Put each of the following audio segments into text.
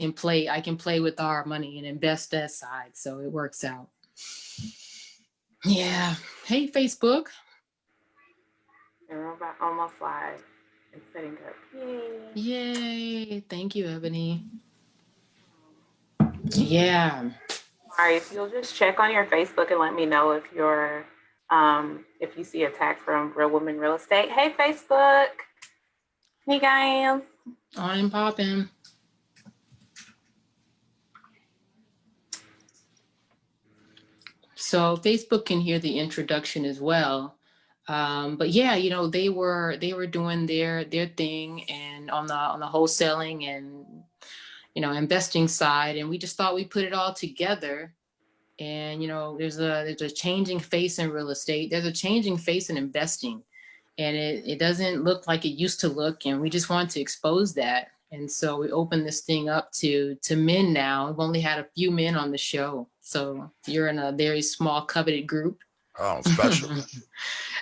I can play with our money and invest that side. So it works out. Yeah. Hey, Facebook. We're almost live and setting up. Yay. Yay. Thank you, Ebony. Yeah. All right, if you'll just check on your Facebook and let me know if you see a tag from Real Women Real Estate. Hey, Facebook. Hey, guys. On and popping. So Facebook can hear the introduction as well. But yeah, they were doing their thing and on the wholesaling and investing side, and we just thought we'd put it all together. And there's a changing face in real estate. There's a changing face in investing, and it doesn't look like it used to look, and we just want to expose that. And so we opened this thing up to men now. We've only had a few men on the show, so you're in a very small coveted group. Oh, special.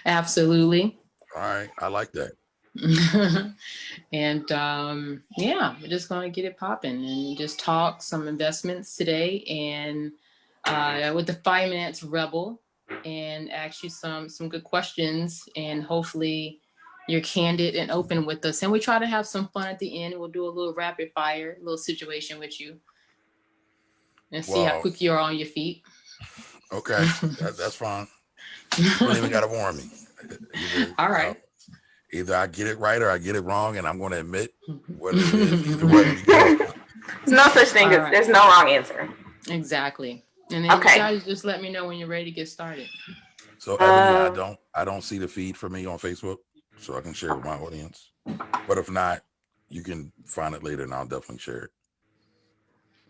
Absolutely. All right, I like that. And yeah, we're just gonna get it popping and just talk some investments today, and with the finance rebel, and ask you some good questions, and hopefully you're candid and open with us. And we try to have some fun at the end. We'll do a little rapid fire, a little situation with you, and see how quick you are on your feet. Okay, that's fine. You don't even gotta warn me. All right. Either I get it right or I get it wrong, and I'm going to admit what it is. Either way we go. There's no such thing as there's no wrong answer. Exactly. And then you guys just let me know when you're ready to get started. So Ebony, I don't see the feed for me on Facebook, so I can share it with my audience. But if not, you can find it later, and I'll definitely share it.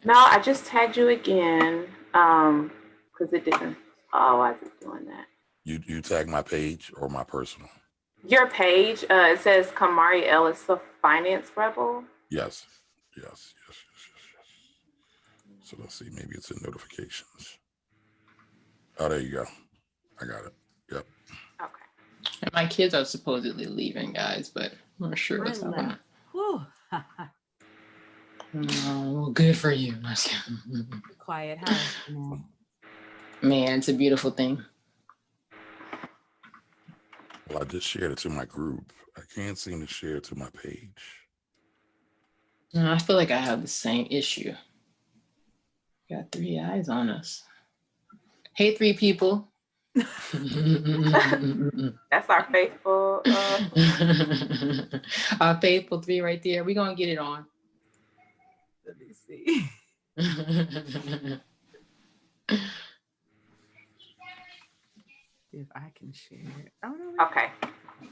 No, I just tagged you again because it didn't. Oh, why is it doing that? You tag my page or my personal? Your page. It says Camari Ellis, the finance rebel. Yes. So let's see. Maybe it's in notifications. Oh, there you go. I got it. Yep. Okay. And my kids are supposedly leaving, guys, but I'm not sure what's happening. Oh, good for you. Quiet house. Man, it's a beautiful thing. Well, I just shared it to my group. I can't seem to share it to my page. I feel like I have the same issue. Got 3 eyes on us. Hey, 3 people. That's our faithful. Our faithful 3 right there. We're going to get it on. Let me see. If I can share it. Oh, no. Okay.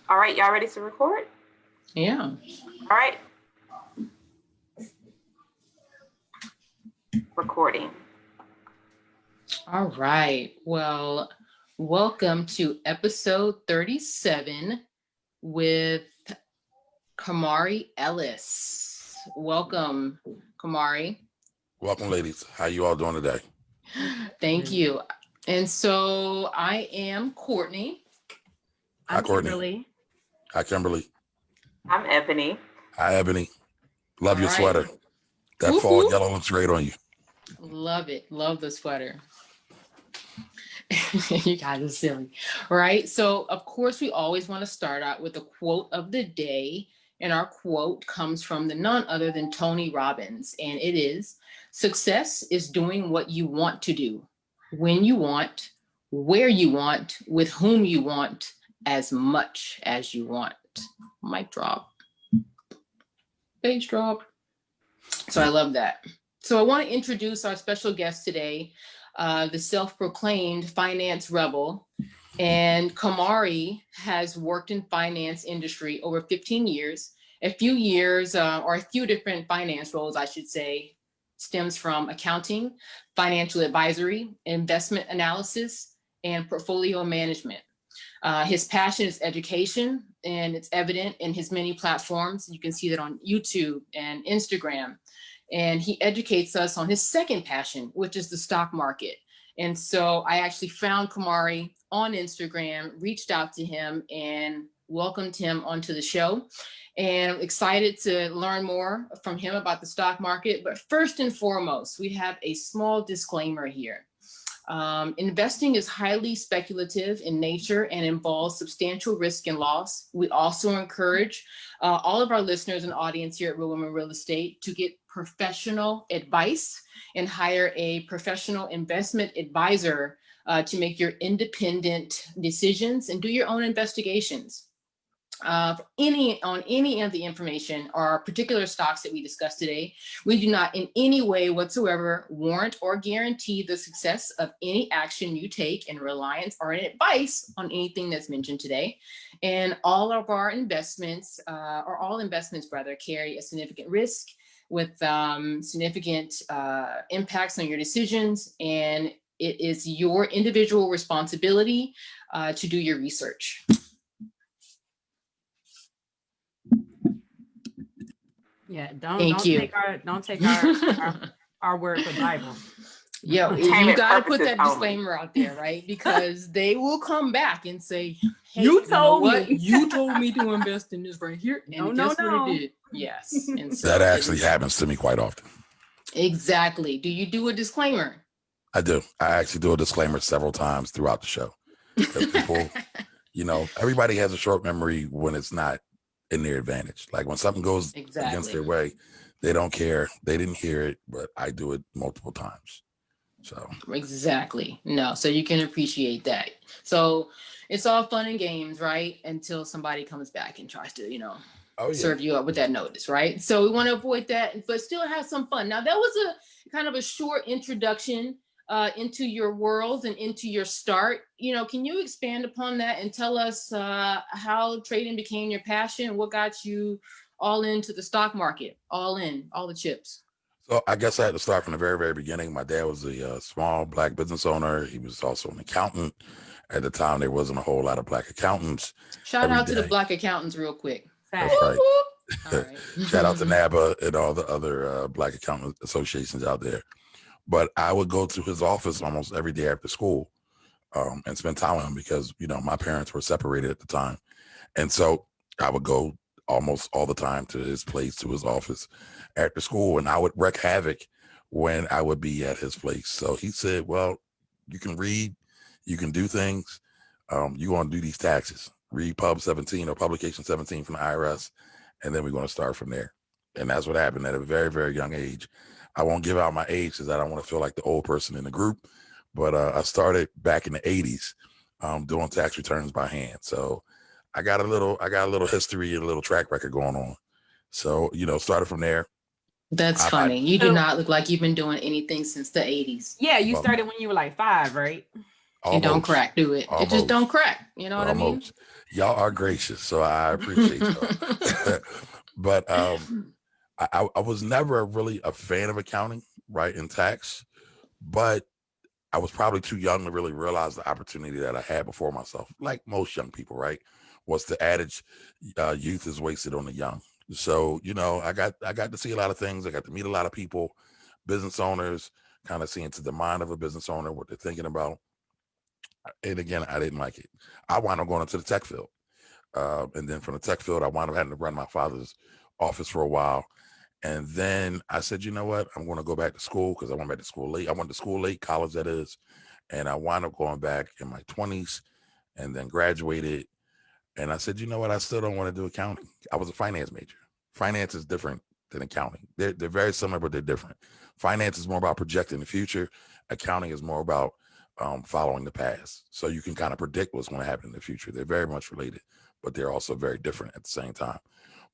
All right. Y'all ready to record? Yeah. All right. Recording. All right. Well, welcome to episode 37 with Camari Ellis. Welcome, Camari. Welcome, ladies. How you all doing today? Thank you. And so I am Courtney. Hi, Courtney. Kimberly. Hi, Kimberly. I'm Ebony. Hi, Ebony. Love your right. sweater. That fall yellow looks great on you. Love it. Love the sweater. You guys are silly, right? So, of course, we always want to start out with a quote of the day. And our quote comes from none other than Tony Robbins. And it is, "Success is doing what you want to do, when you want, where you want, with whom you want, as much as you want." Mic drop. Bass drop. So I love that. So I want to introduce our special guest today, the self-proclaimed finance rebel. And Camari has worked in finance industry over 15 years. A few years, or a few different finance roles, I should say, stems from accounting, financial advisory, investment analysis, and portfolio management. His passion is education, and it's evident in his many platforms. You can see that on YouTube and Instagram. And he educates us on his second passion, which is the stock market. And so I actually found Camari on Instagram, reached out to him, and welcomed him onto the show, and I'm excited to learn more from him about the stock market. But first and foremost, we have a small disclaimer here. Investing is highly speculative in nature and involves substantial risk and loss. We also encourage all of our listeners and audience here at Real Women Real Estate to get professional advice and hire a professional investment advisor to make your independent decisions and do your own investigations. On any of the information or particular stocks that we discussed today, we do not in any way whatsoever warrant or guarantee the success of any action you take in reliance or in advice on anything that's mentioned today. And all of our investments, or all investments rather, carry a significant risk with significant impacts on your decisions. And it is your individual responsibility to do your research. Yeah, don't Thank you. take our word for Bible. Yo, you got to put that disclaimer out there, right? Because they will come back and say, hey, You told what? me. You told me to invest in this right here. And No, guess no. what it did? Yes. And so That actually happens to me quite often. Exactly. Do you do a disclaimer? I do. I actually do a disclaimer several times throughout the show. People, everybody has a short memory when it's not in their advantage. Like when something goes against their way, they don't care. They didn't hear it, but I do it multiple times. So exactly. No, so you can appreciate that. So it's all fun and games, right? Until somebody comes back and tries to, serve you up with that notice, right? So we want to avoid that, but still have some fun. Now that was a kind of a short introduction into your world and into your start. Can you expand upon that and tell us how trading became your passion? What got you all into the stock market, all the chips? So I guess I had to start from the very, very beginning. My dad was a small Black business owner. He was also an accountant. At the time, there wasn't a whole lot of Black accountants. Shout out to the Black accountants real quick. That's right. All right. Shout out to NABA and all the other Black accountant associations out there. But I would go to his office almost every day after school and spend time with him because, my parents were separated at the time. And so I would go almost all the time to his place, to his office after school, and I would wreak havoc when I would be at his place. So he said, well, you can read, you can do things. You're going to do these taxes, read Pub 17 or Publication 17 from the IRS, and then we're going to start from there. And that's what happened at a very, very young age. I won't give out my age because I don't want to feel like the old person in the group, but I started back in the 80s doing tax returns by hand. So I got a little history and a little track record going on. So, started from there. That's funny. You do not look like you've been doing anything since the 80s. Yeah, you started when you were like 5, right? Almost, it don't crack, do it? Almost. It just don't crack. You know what I mean? Y'all are gracious, so I appreciate y'all. But I was never really a fan of accounting, right, in tax, but I was probably too young to really realize the opportunity that I had before myself. Like most young people, right? What's the adage? Youth is wasted on the young. So, I got to see a lot of things. I got to meet a lot of people, business owners, kind of see into the mind of a business owner, what they're thinking about. And again, I didn't like it. I wound up going into the tech field. And then from the tech field, I wound up having to run my father's office for a while. And then I said, you know what? I'm going to go back to school because I went back to school late. I went to school late, college that is. And I wound up going back in my 20s and then graduated. And I said, you know what? I still don't want to do accounting. I was a finance major. Finance is different than accounting. They're very similar, but they're different. Finance is more about projecting the future. Accounting is more about following the past. So you can kind of predict what's going to happen in the future. They're very much related, but they're also very different at the same time.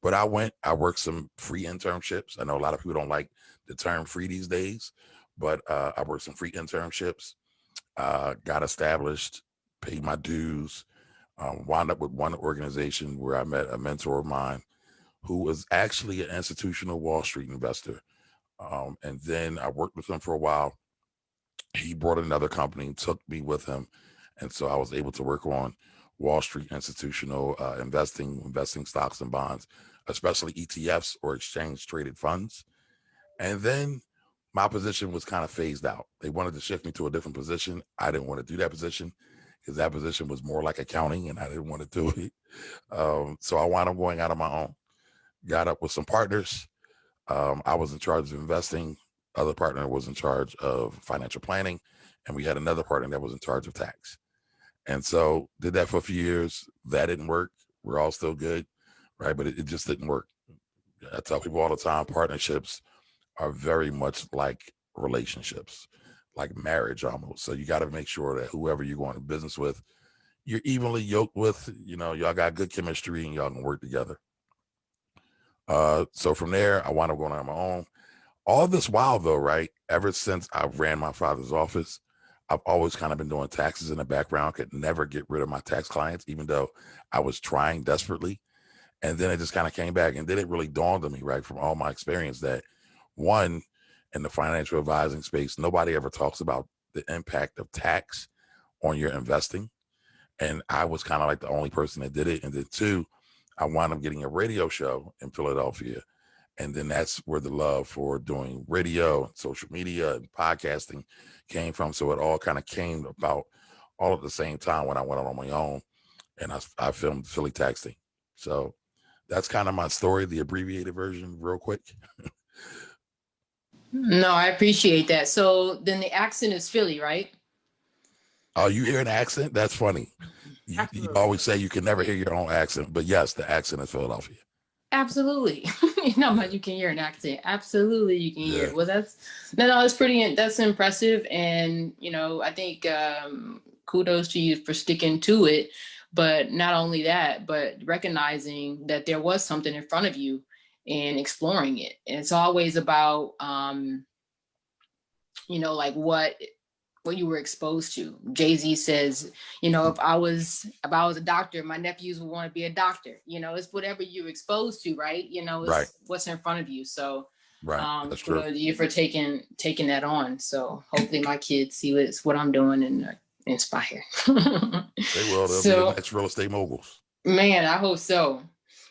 But I worked some free internships. I know a lot of people don't like the term free these days, but I worked some free internships, got established, paid my dues, wound up with one organization where I met a mentor of mine who was actually an institutional Wall Street investor. And then I worked with him for a while. He brought another company, took me with him. And so I was able to work on Wall Street institutional investing stocks and bonds, especially ETFs or exchange traded funds. And then my position was kind of phased out. They wanted to shift me to a different position. I didn't want to do that position. because that position was more like accounting and I didn't want to do it. So I wound up going out on my own, got up with some partners. I was in charge of investing. Other partner was in charge of financial planning. And we had another partner that was in charge of tax. And so did that for a few years. That didn't work. We're all still good, right? But it just didn't work. I tell people all the time, partnerships are very much like relationships, like marriage almost. So you got to make sure that whoever you're going to business with, you're evenly yoked with, y'all got good chemistry and y'all can work together. So from there, I wound up going on my own. All this while though, right? Ever since I ran my father's office, I've always kind of been doing taxes in the background, could never get rid of my tax clients, even though I was trying desperately. And then it just kind of came back. And then it really dawned on me, right, from all my experience that one, in the financial advising space, nobody ever talks about the impact of tax on your investing. And I was kind of like the only person that did it. And then two, I wound up getting a radio show in Philadelphia. And then that's where the love for doing radio and social media and podcasting came from. So it all kind of came about all at the same time when I went out on my own and I filmed Philly Tax Team. So that's kind of my story, the abbreviated version, real quick. No, I appreciate that. So then the accent is Philly, right? Oh, you hear an accent? That's funny. You always say you can never hear your own accent, but yes, the accent is Philadelphia. Absolutely. Not much you can hear an accent. Absolutely, you can hear it. Well, that's impressive. And, I think kudos to you for sticking to it. But not only that, but recognizing that there was something in front of you and exploring it. And it's always about, like what you were exposed to. Jay-Z says, if I was a doctor, my nephews would want to be a doctor. It's whatever you're exposed to, right? It's right. What's in front of you. So right. That's true. You for taking that on. So hopefully my kids see what I'm doing and inspire. They will. They'll be the next real estate moguls. Man, I hope so.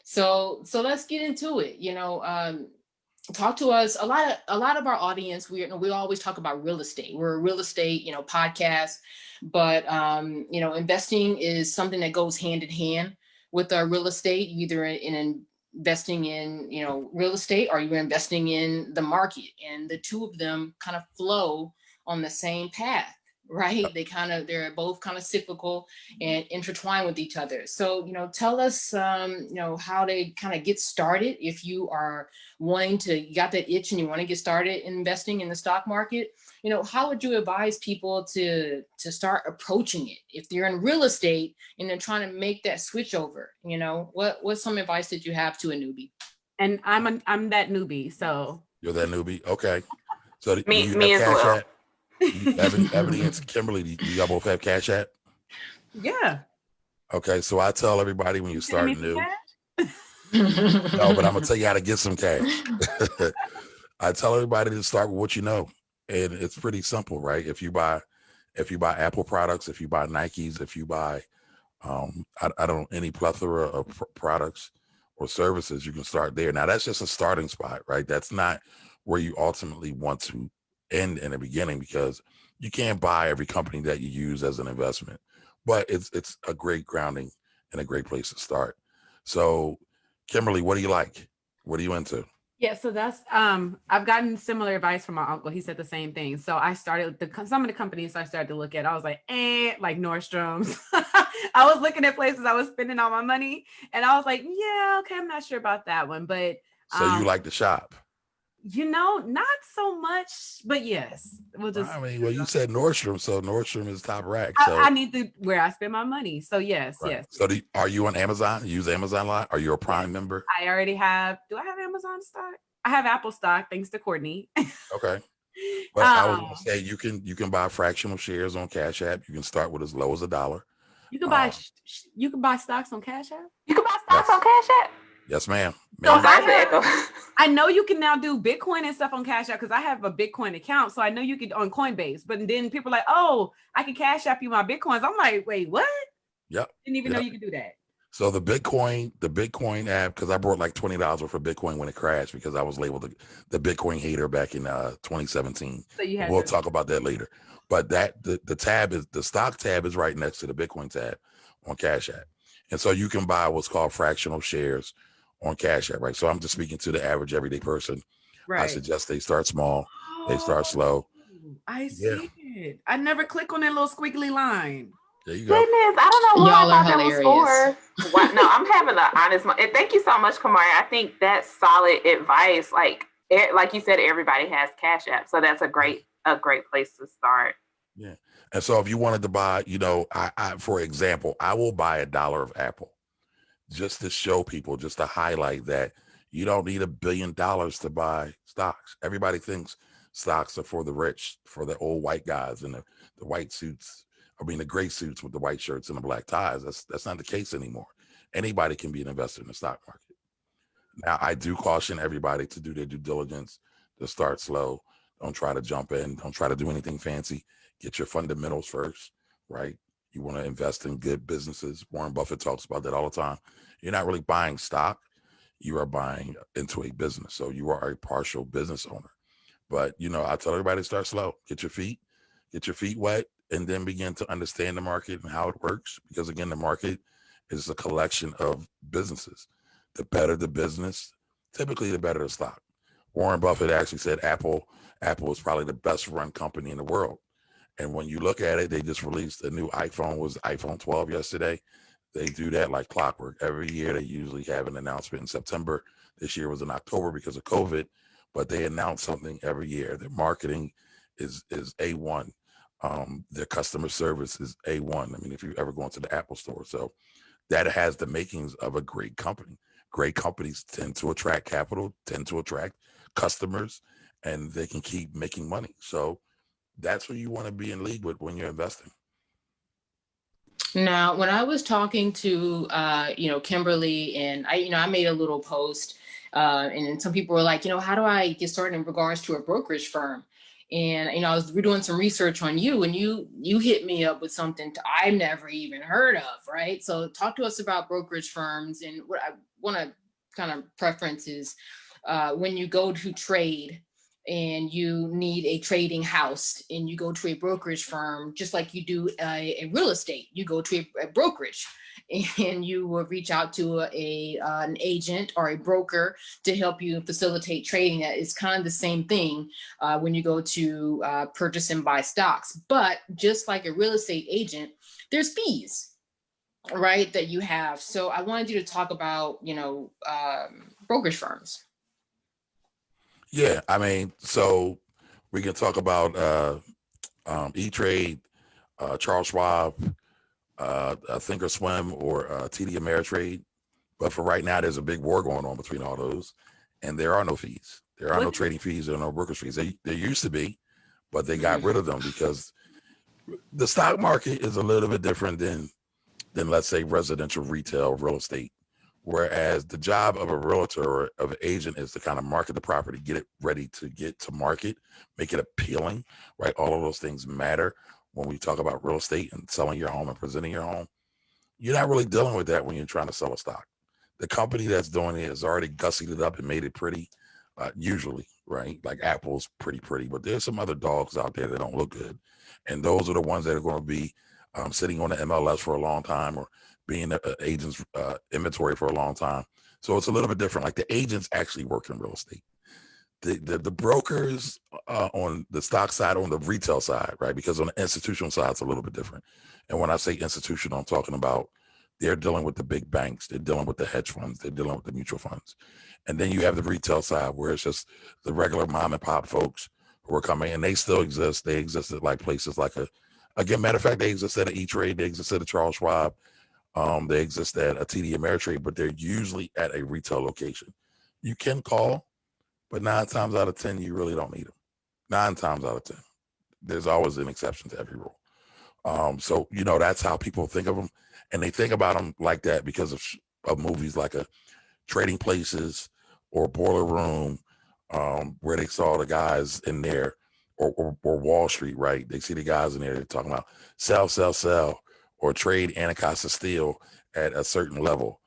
So let's get into it. Talk to us. A lot of our audience, we always talk about real estate. We're a real estate, podcast, but investing is something that goes hand in hand with our real estate, either in investing in, real estate, or you're investing in the market, and the two of them kind of flow on the same path, right? They're both kind of cyclical and intertwined with each other. So, tell us, how they kind of get started. If you are you got that itch and you want to get started investing in the stock market, how would you advise people to start approaching it? If they're in real estate and they're trying to make that switch over, what's some advice that you have to a newbie? And I'm that newbie. So you're that newbie. Okay. So me as well. Ebony and Kimberly, do you both have Cash App? Yeah. Okay, so I tell everybody when you start new. No, but I'm gonna tell you how to get some cash. I tell everybody to start with what you know, and it's pretty simple, right? If you buy Apple products, if you buy Nikes, if you buy I don't know, any plethora of products or services, you can start there. Now that's just a starting spot, right? That's not where you ultimately want to end in the beginning, because you can't buy every company that you use as an investment, but it's a great grounding and a great place to start. So Kimberly, what do you like? What are you into? Yeah, so that's I've gotten similar advice from my uncle. He said the same thing. So I started some of the companies I started to look at. I was like, like Nordstrom's. I was looking at places I was spending all my money, and I was like, yeah, okay, I'm not sure about that one. But so you like to shop? Not so much, but yes. Well, you said Nordstrom, so Nordstrom is top rack. So I need to where I spend my money. So yes, right. Yes. So are you on Amazon? You use Amazon a lot? Are you a Prime member? I already have. Do I have Amazon stock? I have Apple stock, thanks to Courtney. Okay. But I was gonna say you can buy fractional shares on Cash App. You can start with as low as $1. You can buy stocks on Cash App. You can buy stocks on Cash App. Yes, ma'am. I know you can now do Bitcoin and stuff on Cash App because I have a Bitcoin account. So I know you could on Coinbase. But then people are like, oh, I can Cash App you my Bitcoins. I'm like, wait, what? Yep. Didn't even know you could do that. So the Bitcoin app, because I brought like $20 worth of Bitcoin when it crashed because I was labeled the Bitcoin hater back in 2017. So you had We'll to, talk about that later. But the stock tab is right next to the Bitcoin tab on Cash App. And so you can buy what's called fractional shares on Cash App, right? So I'm just speaking to the average everyday person. I right. suggest they start small, they start slow. I Yeah, see it. I never click on that little squiggly line. there you go. Goodness, I don't know what I Y'all are thought that was hilarious. for. What? No, I'm having an honest. And thank you so much, Kamari. I think that's solid advice. Like you said, everybody has Cash App, so that's a great place to start. Yeah. And so if you wanted to buy, I for example, I will buy $1 of Apple just to show people, just to highlight that you don't need $1 billion to buy stocks. Everybody thinks stocks are for the rich, for the old white guys in the white suits. I mean, the gray suits with the white shirts and the black ties. That's not the case anymore. Anybody can be an investor in the stock market. Now, I do caution everybody to do their due diligence, to start slow. Don't try to jump in. Don't try to do anything fancy. Get your fundamentals first, right? You want to invest in good businesses. Warren Buffett talks about that all the time. You're not really buying stock. You are buying into a business. So you are a partial business owner. But, I tell everybody to start slow. Get your feet wet, and then begin to understand the market and how it works. Because, again, the market is a collection of businesses. The better the business, typically the better the stock. Warren Buffett actually said Apple is probably the best run company in the world. And when you look at it, they just released a new iPhone, was iPhone 12 yesterday. They do that like clockwork. Every year they usually have an announcement in September. This year was in October because of COVID, but they announce something every year. Their marketing is A1. Their customer service is A1. I mean, if you ever go into the Apple store. So that has the makings of a great company. Great companies tend to attract capital, tend to attract customers, and they can keep making money. So that's who you want to be in league with when you're investing. Now, when I was talking to, Kimberly, and I made a little post, and some people were like, how do I get started in regards to a brokerage firm? And, we're doing some research on you, and you hit me up with something I've never even heard of, right? So talk to us about brokerage firms. And what I want to kind of preference is when you go to trade and you need a trading house and you go to a brokerage firm, just like you do a real estate, you go to a brokerage and you will reach out to an agent or a broker to help you facilitate trading. That is kind of the same thing when you go to purchase and buy stocks. But just like a real estate agent, there's fees, right, that you have. So I wanted you to talk about, brokerage firms. Yeah, I mean, so we can talk about E-Trade, Charles Schwab, Thinkorswim, or TD Ameritrade. But for right now, there's a big war going on between all those, and there are no fees. There are no trading fees. There are no brokerage fees. There used to be, but they got rid of them because the stock market is a little bit different than let's say residential, retail, real estate. Whereas the job of a realtor or of an agent is to kind of market the property, get it ready to get to market, make it appealing, right? All of those things matter when we talk about real estate and selling your home and presenting your home. You're not really dealing with that when you're trying to sell a stock. The company that's doing it has already gussied it up and made it pretty, usually, right? Like Apple's pretty, but there's some other dogs out there that don't look good. And those are the ones that are going to be sitting on the MLS for a long time or being an agent's inventory for a long time. So it's a little bit different. Like the agents actually work in real estate. The brokers on the stock side, on the retail side, right? Because on the institutional side, it's a little bit different. And when I say institutional, I'm talking about they're dealing with the big banks. They're dealing with the hedge funds. They're dealing with the mutual funds. And then you have the retail side where it's just the regular mom and pop folks who are coming, and they still exist. They exist at like places like again, matter of fact, they exist at an E-Trade. They exist at a Charles Schwab. They exist at a TD Ameritrade, but they're usually at a retail location. You can call, but 9 times out of 10, you really don't need them. 9 times out of 10. There's always an exception to every rule. So, that's how people think of them. And they think about them like that because of movies like a Trading Places or Boiler Room, where they saw the guys in there, or Wall Street, right? They see the guys in there talking about sell, or trade Anacostia Steel at a certain level.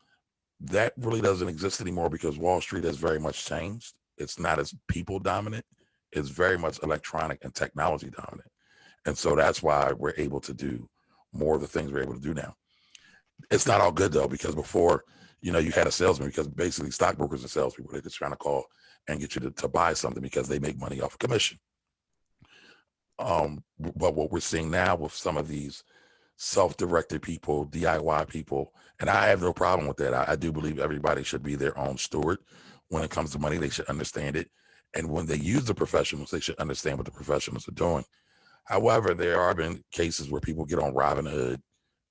That really doesn't exist anymore because Wall Street has very much changed. It's not as people dominant. It's very much electronic and technology dominant. And so that's why we're able to do more of the things we're able to do now. It's not all good though, because before, you had a salesman, because basically stockbrokers are salespeople. They're just trying to call and get you to buy something because they make money off of commission. But what we're seeing now with some of these self-directed people, DIY people, and I have no problem with that. I do believe everybody should be their own steward. When it comes to money, they should understand it. And when they use the professionals, they should understand what the professionals are doing. However, there have been cases where people get on Robinhood.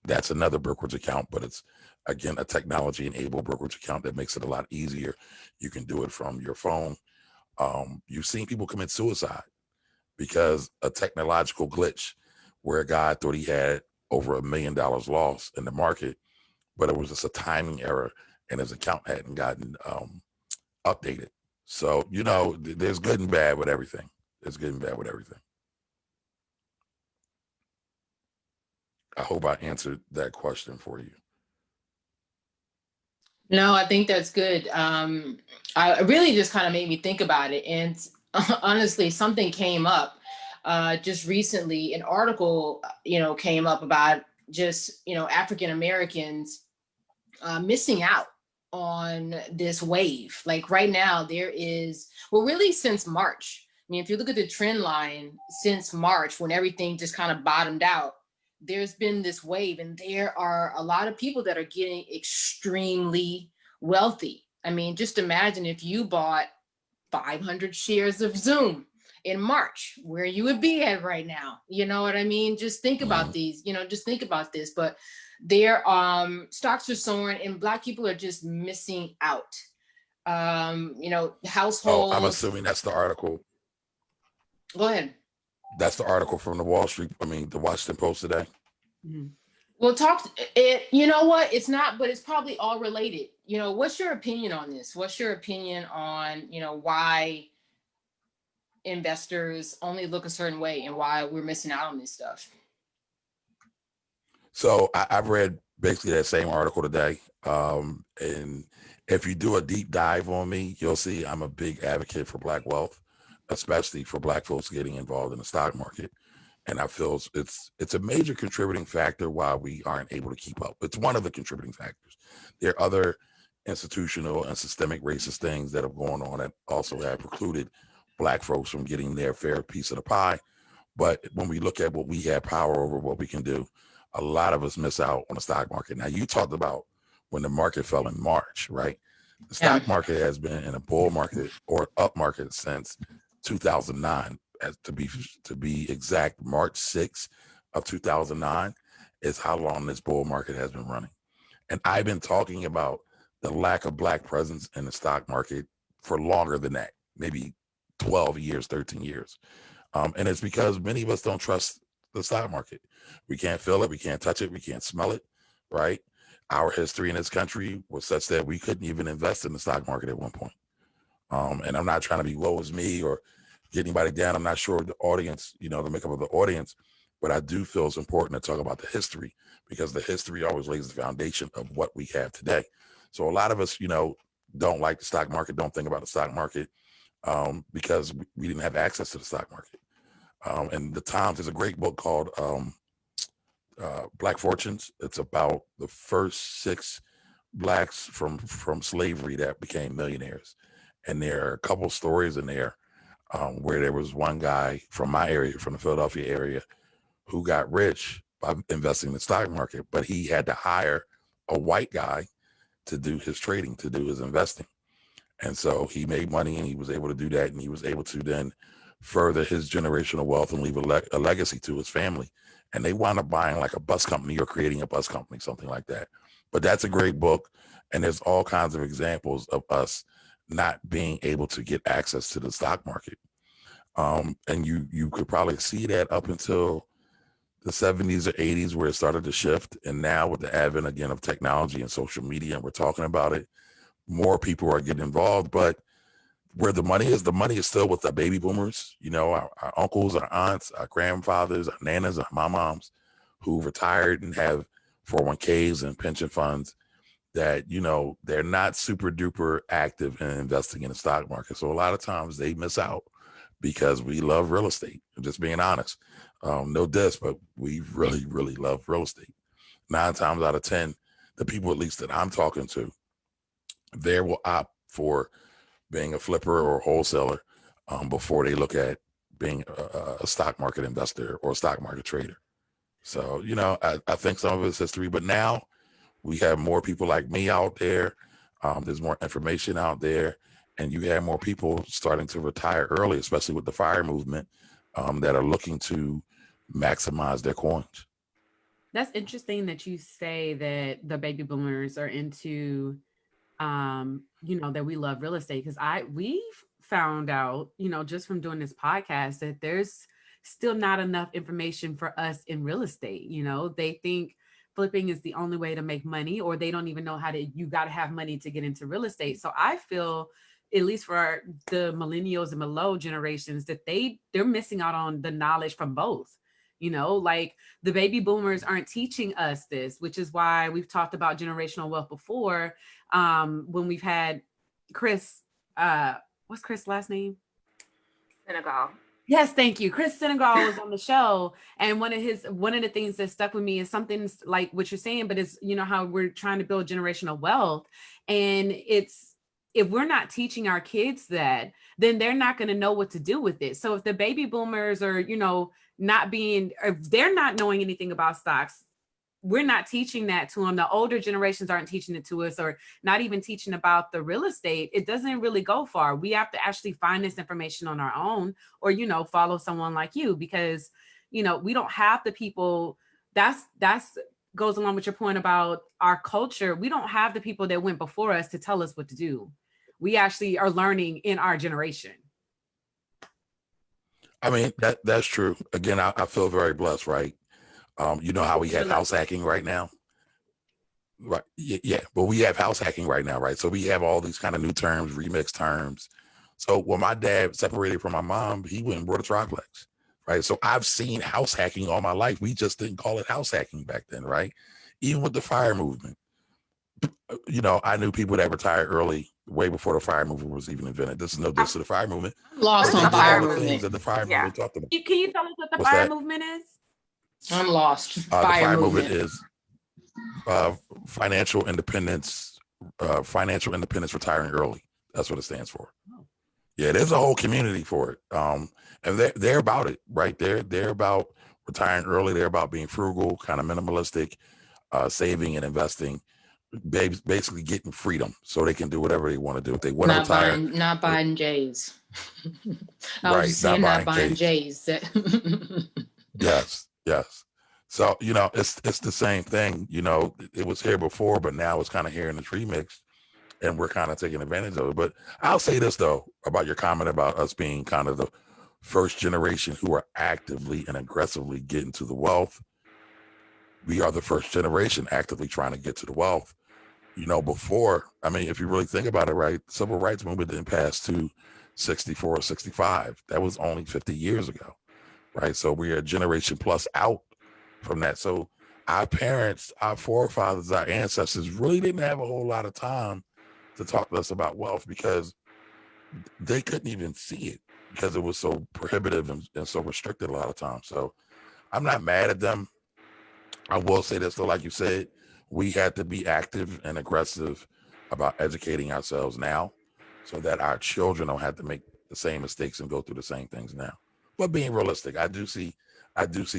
That's another brokerage account, but it's, again, a technology-enabled brokerage account that makes it a lot easier. You can do it from your phone. You've seen people commit suicide because a technological glitch where a guy thought he had over $1 million lost in the market, but it was just a timing error and his account hadn't gotten updated. So, there's good and bad with everything. There's good and bad with everything. I hope I answered that question for you. No, I think that's good. I really just kind of made me think about it. And honestly, something came up just recently. An article, came up about just, African Americans missing out on this wave. Like right now, there is, well, really since March. I mean, if you look at the trend line since March, when everything just kind of bottomed out, there's been this wave, and there are a lot of people that are getting extremely wealthy. I mean, just imagine if you bought 500 shares of Zoom in March, where you would be at right now. You know what I mean? Just think about these, just think about this. But their stocks are soaring and Black people are just missing out. Households. Oh, I'm assuming that's the article. Go ahead. That's the article from the Washington Post today. Mm-hmm. Well, you know what? It's not, but it's probably all related. What's your opinion on this? What's your opinion on, why investors only look a certain way and why we're missing out on this stuff? So I've read basically that same article today. And if you do a deep dive on me, you'll see I'm a big advocate for Black wealth, especially for Black folks getting involved in the stock market. And I feel it's a major contributing factor why we aren't able to keep up. It's one of the contributing factors. There are other institutional and systemic racist things that are going on that also have precluded Black folks from getting their fair piece of the pie. But when we look at what we have power over, what we can do, a lot of us miss out on the stock market. Now, you talked about when the market fell in March, right? The stock market has been in a bull market or up market since 2009. To be exact, March 6th of 2009 is how long this bull market has been running. And I've been talking about the lack of Black presence in the stock market for longer than that, maybe 12 years, 13 years. And it's because many of us don't trust the stock market. We can't feel it. We can't touch it. We can't smell it, right? Our history in this country was such that we couldn't even invest in the stock market at one point. And I'm not trying to be woe is me or get anybody down. I'm not sure the audience, the makeup of the audience, but I do feel it's important to talk about the history because the history always lays the foundation of what we have today. So a lot of us, don't like the stock market, don't think about the stock market because we didn't have access to the stock market. And the Times, there's a great book called Black Fortunes. It's about the first 6 Blacks from slavery that became millionaires. And there are a couple stories in there where there was one guy from my area, from the Philadelphia area, who got rich by investing in the stock market, but he had to hire a white guy to do his trading, to do his investing. And so he made money and he was able to do that. And he was able to then further his generational wealth and leave a legacy to his family. And they wound up buying like a bus company or creating a bus company, something like that. But that's a great book. And there's all kinds of examples of us not being able to get access to the stock market. And you could probably see that up until the 70s or 80s where it started to shift. And now with the advent again of technology and social media, and we're talking about it, more people are getting involved. But where the money is still with the baby boomers, our uncles, our aunts, our grandfathers, our nanas, our moms who retired and have 401ks and pension funds that, they're not super duper active in investing in the stock market. So a lot of times they miss out because we love real estate. I'm just being honest. No diss, but we really, really love real estate. 9 times out of 10, the people at least that I'm talking to, they will opt for being a flipper or a wholesaler before they look at being a stock market investor or a stock market trader. So, I think some of it's history, but now we have more people like me out there. There's more information out there, and you have more people starting to retire early, especially with the FIRE movement, that are looking to maximize their coins. That's interesting that you say that the baby boomers are into, that we love real estate, because we've found out, just from doing this podcast, that there's still not enough information for us in real estate. They think flipping is the only way to make money, or they don't even know you got to have money to get into real estate. So I feel, at least for the millennials and below generations, that they're missing out on the knowledge from both. Like the baby boomers aren't teaching us this, which is why we've talked about generational wealth before. When we've had Chris, what's Chris' last name? Senegal. Yes, thank you. Chris Senegal was on the show, and one of the things that stuck with me is something like what you're saying, but it's how we're trying to build generational wealth, and it's, if we're not teaching our kids that, then they're not going to know what to do with it. So if the baby boomers are, if they're not knowing anything about stocks, we're not teaching that to them. The older generations aren't teaching it to us, or not even teaching about the real estate. It doesn't really go far. We have to actually find this information on our own, or, follow someone like you, because, we don't have the people. That's goes along with your point about our culture. We don't have the people that went before us to tell us what to do. We actually are learning in our generation. I mean, that's true. Again, I feel very blessed, right? You know how we have house hacking right now? Right. Yeah. But we have house hacking right now, right? So we have all these kind of new terms, remix terms. So when my dad separated from my mom, he went and bought a triplex, right? So I've seen house hacking all my life. We just didn't call it house hacking back then, right? Even with the FIRE movement. I knew people that retired early way before the FIRE movement was even invented. This is no diss to the FIRE movement. Lost They on did all FIRE the things movement. that the FIRE movement talked about. Can you tell us what the What's FIRE that? movement is? I'm lost. The FIRE movement is financial independence retiring early. That's what it stands for. Yeah, there's a whole community for it. And they're about it, right? They're about retiring early. They're about being frugal, kind of minimalistic, saving and investing, basically getting freedom so they can do whatever they want to do. If they want to retire, not buying J's. I was right? just saying, not buying J's. Yes. So it's the same thing. It was here before, but now it's kind of here in this remix, and we're kind of taking advantage of it. But I'll say this though about your comment about us being kind of the first generation who are actively and aggressively getting to the wealth. We are the first generation actively trying to get to the wealth. Before, I mean, if you really think about it, right, the civil rights movement didn't pass to 64 or 65. That was only 50 years ago, right? So we are a generation plus out from that. So our parents, our forefathers, our ancestors really didn't have a whole lot of time to talk to us about wealth, because they couldn't even see it, because it was so prohibitive and so restricted a lot of times. So I'm not mad at them. I will say this though, like you said, we had to be active and aggressive about educating ourselves now, so that our children don't have to make the same mistakes and go through the same things now. But being realistic, I do see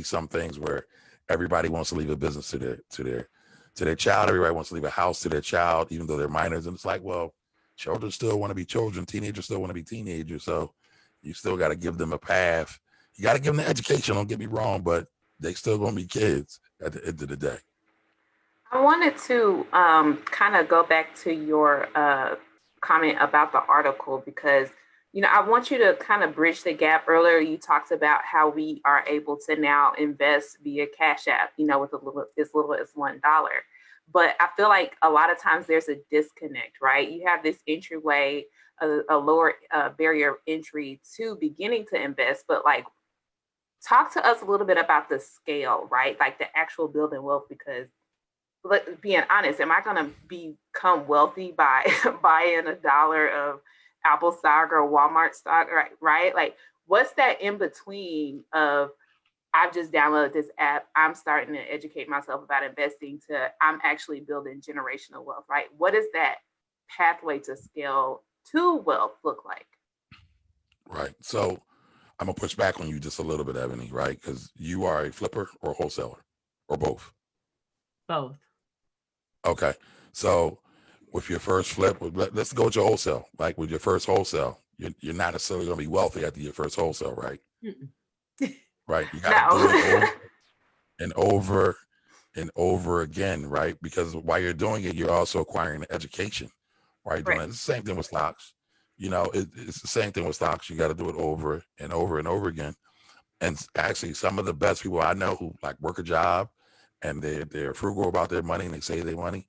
some things where everybody wants to leave a business to their child. Everybody wants to leave a house to their child, even though they're minors. And it's like, well, children still want to be children. Teenagers still want to be teenagers. So you still got to give them a path. You got to give them the education. Don't get me wrong, but they still going to be kids at the end of the day. I wanted to kind of go back to your comment about the article, because, I want you to kind of bridge the gap. Earlier, you talked about how we are able to now invest via Cash App, with as little as $1. But I feel like a lot of times there's a disconnect, right? You have this entryway, a lower barrier entry to beginning to invest, but like, talk to us a little bit about the scale, right? Like the actual building wealth, because being honest, am I going to become wealthy by buying $1 of Apple stock or Walmart stock? Right? Like, what's that in between of I've just downloaded this app, I'm starting to educate myself about investing, to I'm actually building generational wealth, right? What does that pathway to scale to wealth look like? Right. So I'm gonna push back on you just a little bit, Ebony, right? Because you are a flipper or a wholesaler or both. Both. Okay. So with your first flip, let's go with your wholesale. Like with your first wholesale, you're not necessarily gonna be wealthy after your first wholesale, right? Right. You gotta do it over No. and over and over again, right? Because while you're doing it, you're also acquiring an education, right? Doing Right. it. It's the same thing with stocks. You know, it's the same thing with stocks. You got to do it over and over and over again. And actually, some of the best people I know who like work a job and they're frugal about their money and they save their money,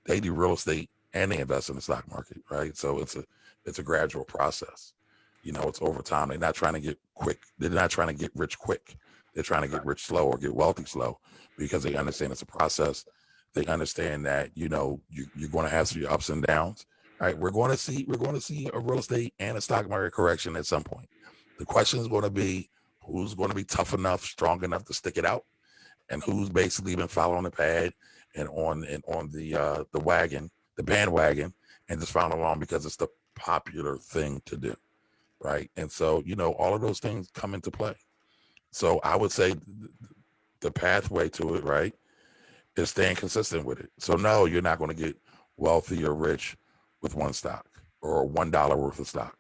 they do real estate and they invest in the stock market, right? So it's a gradual process. You know, it's over time. They're not trying to get quick. They're not trying to get rich quick. They're trying to get rich slow or get wealthy slow because they understand it's a process. They understand that, you know, you're going to have some ups and downs. Right. We're going to see a real estate and a stock market correction at some point. The question is going to be who's going to be tough enough, strong enough to stick it out, and who's basically been following the pad and on the wagon, the bandwagon, and just following along because it's the popular thing to do. Right. And so, you know, all of those things come into play. So I would say the pathway to it, right, is staying consistent with it. So no, you're not going to get wealthy or rich with one stock or $1 worth of stock.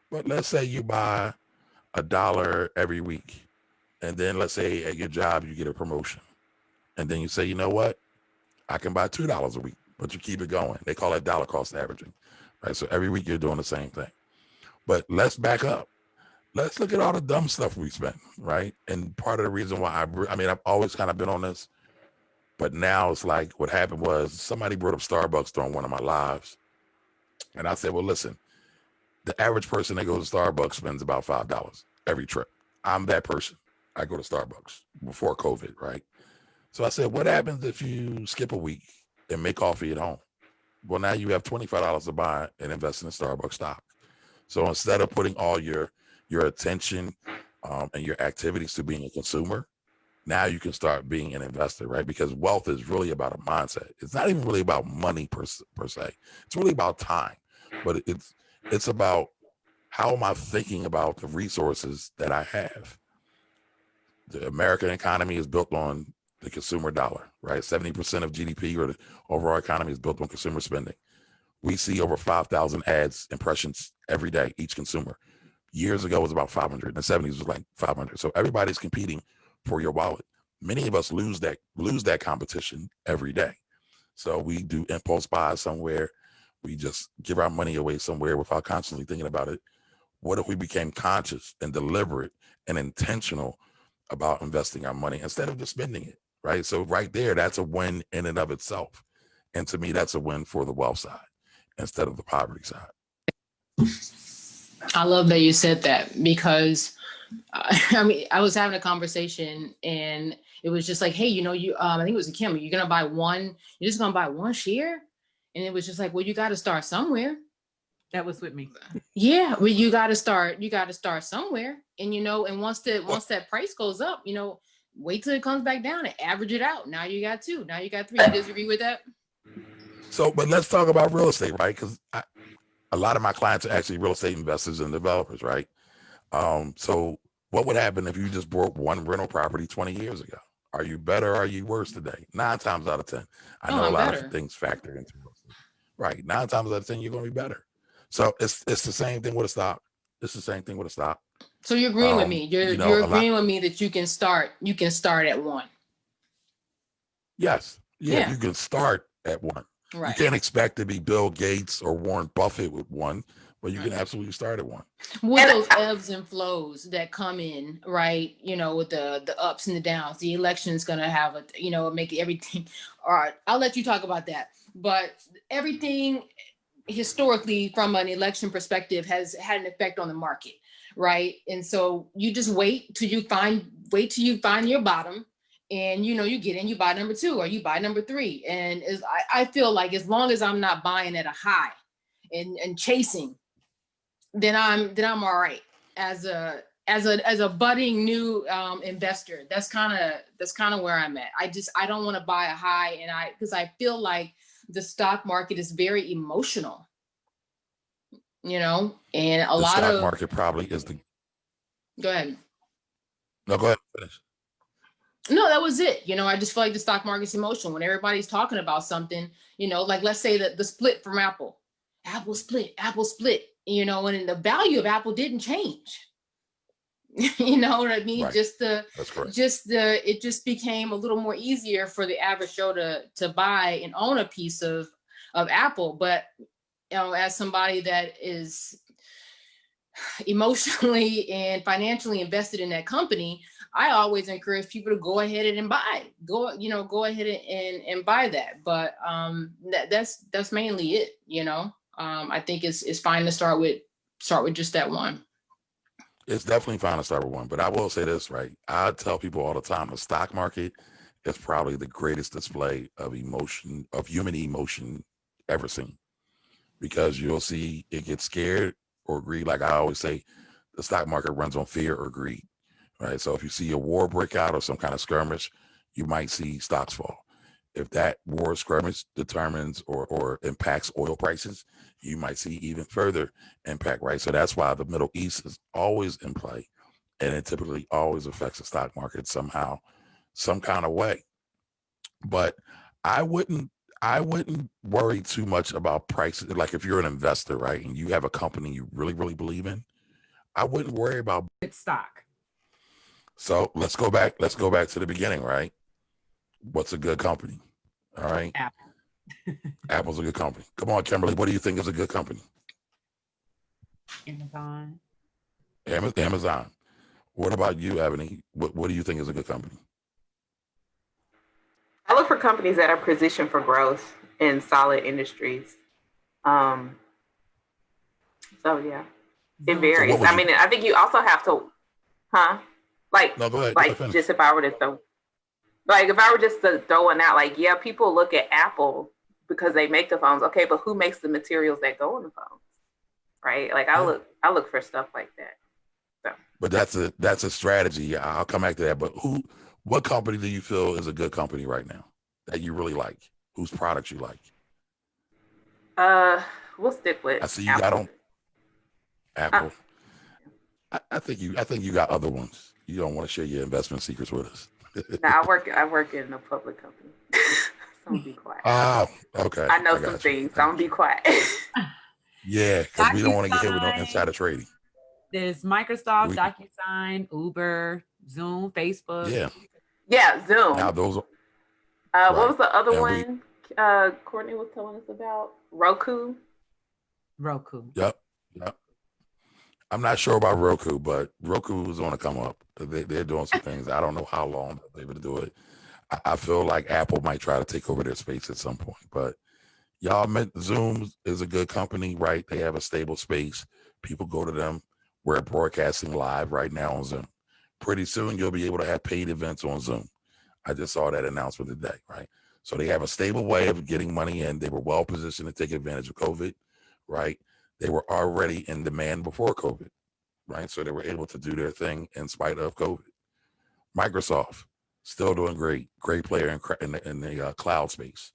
But let's say you buy $1 every week. And then let's say at your job, you get a promotion. And then you say, you know what? I can buy $2 a week, but you keep it going. They call that dollar cost averaging, right? So every week you're doing the same thing. But let's back up. Let's look at all the dumb stuff we spent, right? And part of the reason why I've always kind of been on this, but now it's like what happened was somebody brought up Starbucks during one of my lives. And I said, well, listen, the average person that goes to Starbucks spends about $5 every trip. I'm that person. I go to Starbucks before COVID, right? So I said, what happens if you skip a week and make coffee at home? Well, now you have $25 to buy and invest in a Starbucks stock. So instead of putting all your attention and your activities to being a consumer, now you can start being an investor, right? Because wealth is really about a mindset. It's not even really about money per se. It's really about time, but it's about how am I thinking about the resources that I have. The American economy is built on the consumer dollar, right? 70% of GDP or the overall economy is built on consumer spending. We see over 5,000 ads impressions every day, each consumer. Years ago, it was about 500. In the 70s, it was like 500. So everybody's competing for your wallet. Many of us lose that competition every day. So we do impulse buys somewhere. We just give our money away somewhere without constantly thinking about it. What if we became conscious and deliberate and intentional about investing our money instead of just spending it, right? So right there, that's a win in and of itself. And to me, that's a win for the wealth side instead of the poverty side. I love that you said that because I was having a conversation and it was just like, hey, you know, I think it was a Kim, you're just gonna buy one share? And it was just like, well, you got to start somewhere. That was with me. Yeah, well, you got to start somewhere. And, you know, and once that price goes up, you know, wait till it comes back down and average it out. Now you got 2, now you got 3. You disagree with that? So, but let's talk about real estate, right? Because a lot of my clients are actually real estate investors and developers, right? So what would happen if you just bought one rental property 20 years ago? Are you better or are you worse today? 9 times out of 10. I know a lot of things factor into it. Right. 9 times out of 10, you're going to be better. So it's the same thing with a stock. It's the same thing with a stock. So you're agreeing with me. You're agreeing with me that you can start at 1. Yes. Yeah. You can start at 1. Right. You can't expect to be Bill Gates or Warren Buffett with 1, but you can absolutely start at 1. With those ebbs and flows that come in, right? You know, with the ups and the downs, the election is going to have make everything. All right. I'll let you talk about that. But everything historically from an election perspective has had an effect on the market. Right. And so you just wait till you find your bottom and you get in, you buy number 2 or you buy number 3. And I feel like as long as I'm not buying at a high and chasing, then I'm all right as a budding new investor. That's kind of where I'm at. I don't want to buy a high, because I feel like the stock market is very emotional, and a The lot stock of. market probably is the. Go ahead. No, go ahead. Finish. No, that was it. I just feel like the stock market's emotional when everybody's talking about something, like let's say that the split from Apple split, and the value of Apple didn't change. You know what I mean? Right. That's correct. It just became a little more easier for the average Joe to buy and own a piece of Apple. But, as somebody that is emotionally and financially invested in that company, I always encourage people to go ahead and buy. Go ahead and buy that. But that's mainly it. I think it's fine to start with just that one. It's definitely fine to start with one, but I will say this, right? I tell people all the time, the stock market is probably the greatest display of human emotion ever seen, because you'll see it get scared or greed. Like I always say, the stock market runs on fear or greed, right? So if you see a war break out or some kind of skirmish, you might see stocks fall. If that war skirmish determines or impacts oil prices, you might see even further impact, right? So that's why the Middle East is always in play, and it typically always affects the stock market somehow, some kind of way. But I wouldn't worry too much about prices. Like if you're an investor, right, and you have a company you really, really believe in, I wouldn't worry about stock. So let's go back to the beginning, right? What's a good company? All right. Apple. Apple's a good company. Come on, Kimberly. What do you think is a good company? Amazon. Amazon. What about you, Ebony? What do you think is a good company? I look for companies that are positioned for growth in solid industries. So yeah, it varies. I mean, I think you also have to, like, no, go ahead. Like just if I were just to throw one out, like, yeah, people look at Apple because they make the phones. Okay, but who makes the materials that go in the phones? Right? Like I look for stuff like that. So. But that's a strategy. I'll come back to that. But what company do you feel is a good company right now that you really like? Whose products you like? We'll stick with. I see you got on Apple. I think you got other ones. You don't want to share your investment secrets with us. No, I work in a public company. So I'm gonna be quiet. Oh, okay. I know some things, so I'm gonna be quiet. Yeah, because we don't want to get hit with no insider trading. There's Microsoft, DocuSign, Uber, Zoom, Facebook. Yeah, Zoom. Now those are, what was the other one Courtney was telling us about? Roku. Yep. I'm not sure about Roku, but Roku is going to come up. They're doing some things. I don't know how long they'll be able to do it. I feel like Apple might try to take over their space at some point, but y'all meant Zoom is a good company, right? They have a stable space. People go to them. We're broadcasting live right now on Zoom. Pretty soon you'll be able to have paid events on Zoom. I just saw that announcement today, right? So they have a stable way of getting money in. They were well positioned to take advantage of COVID, right? They were already in demand before COVID, right? So they were able to do their thing in spite of COVID. Microsoft, still doing great player in the cloud space,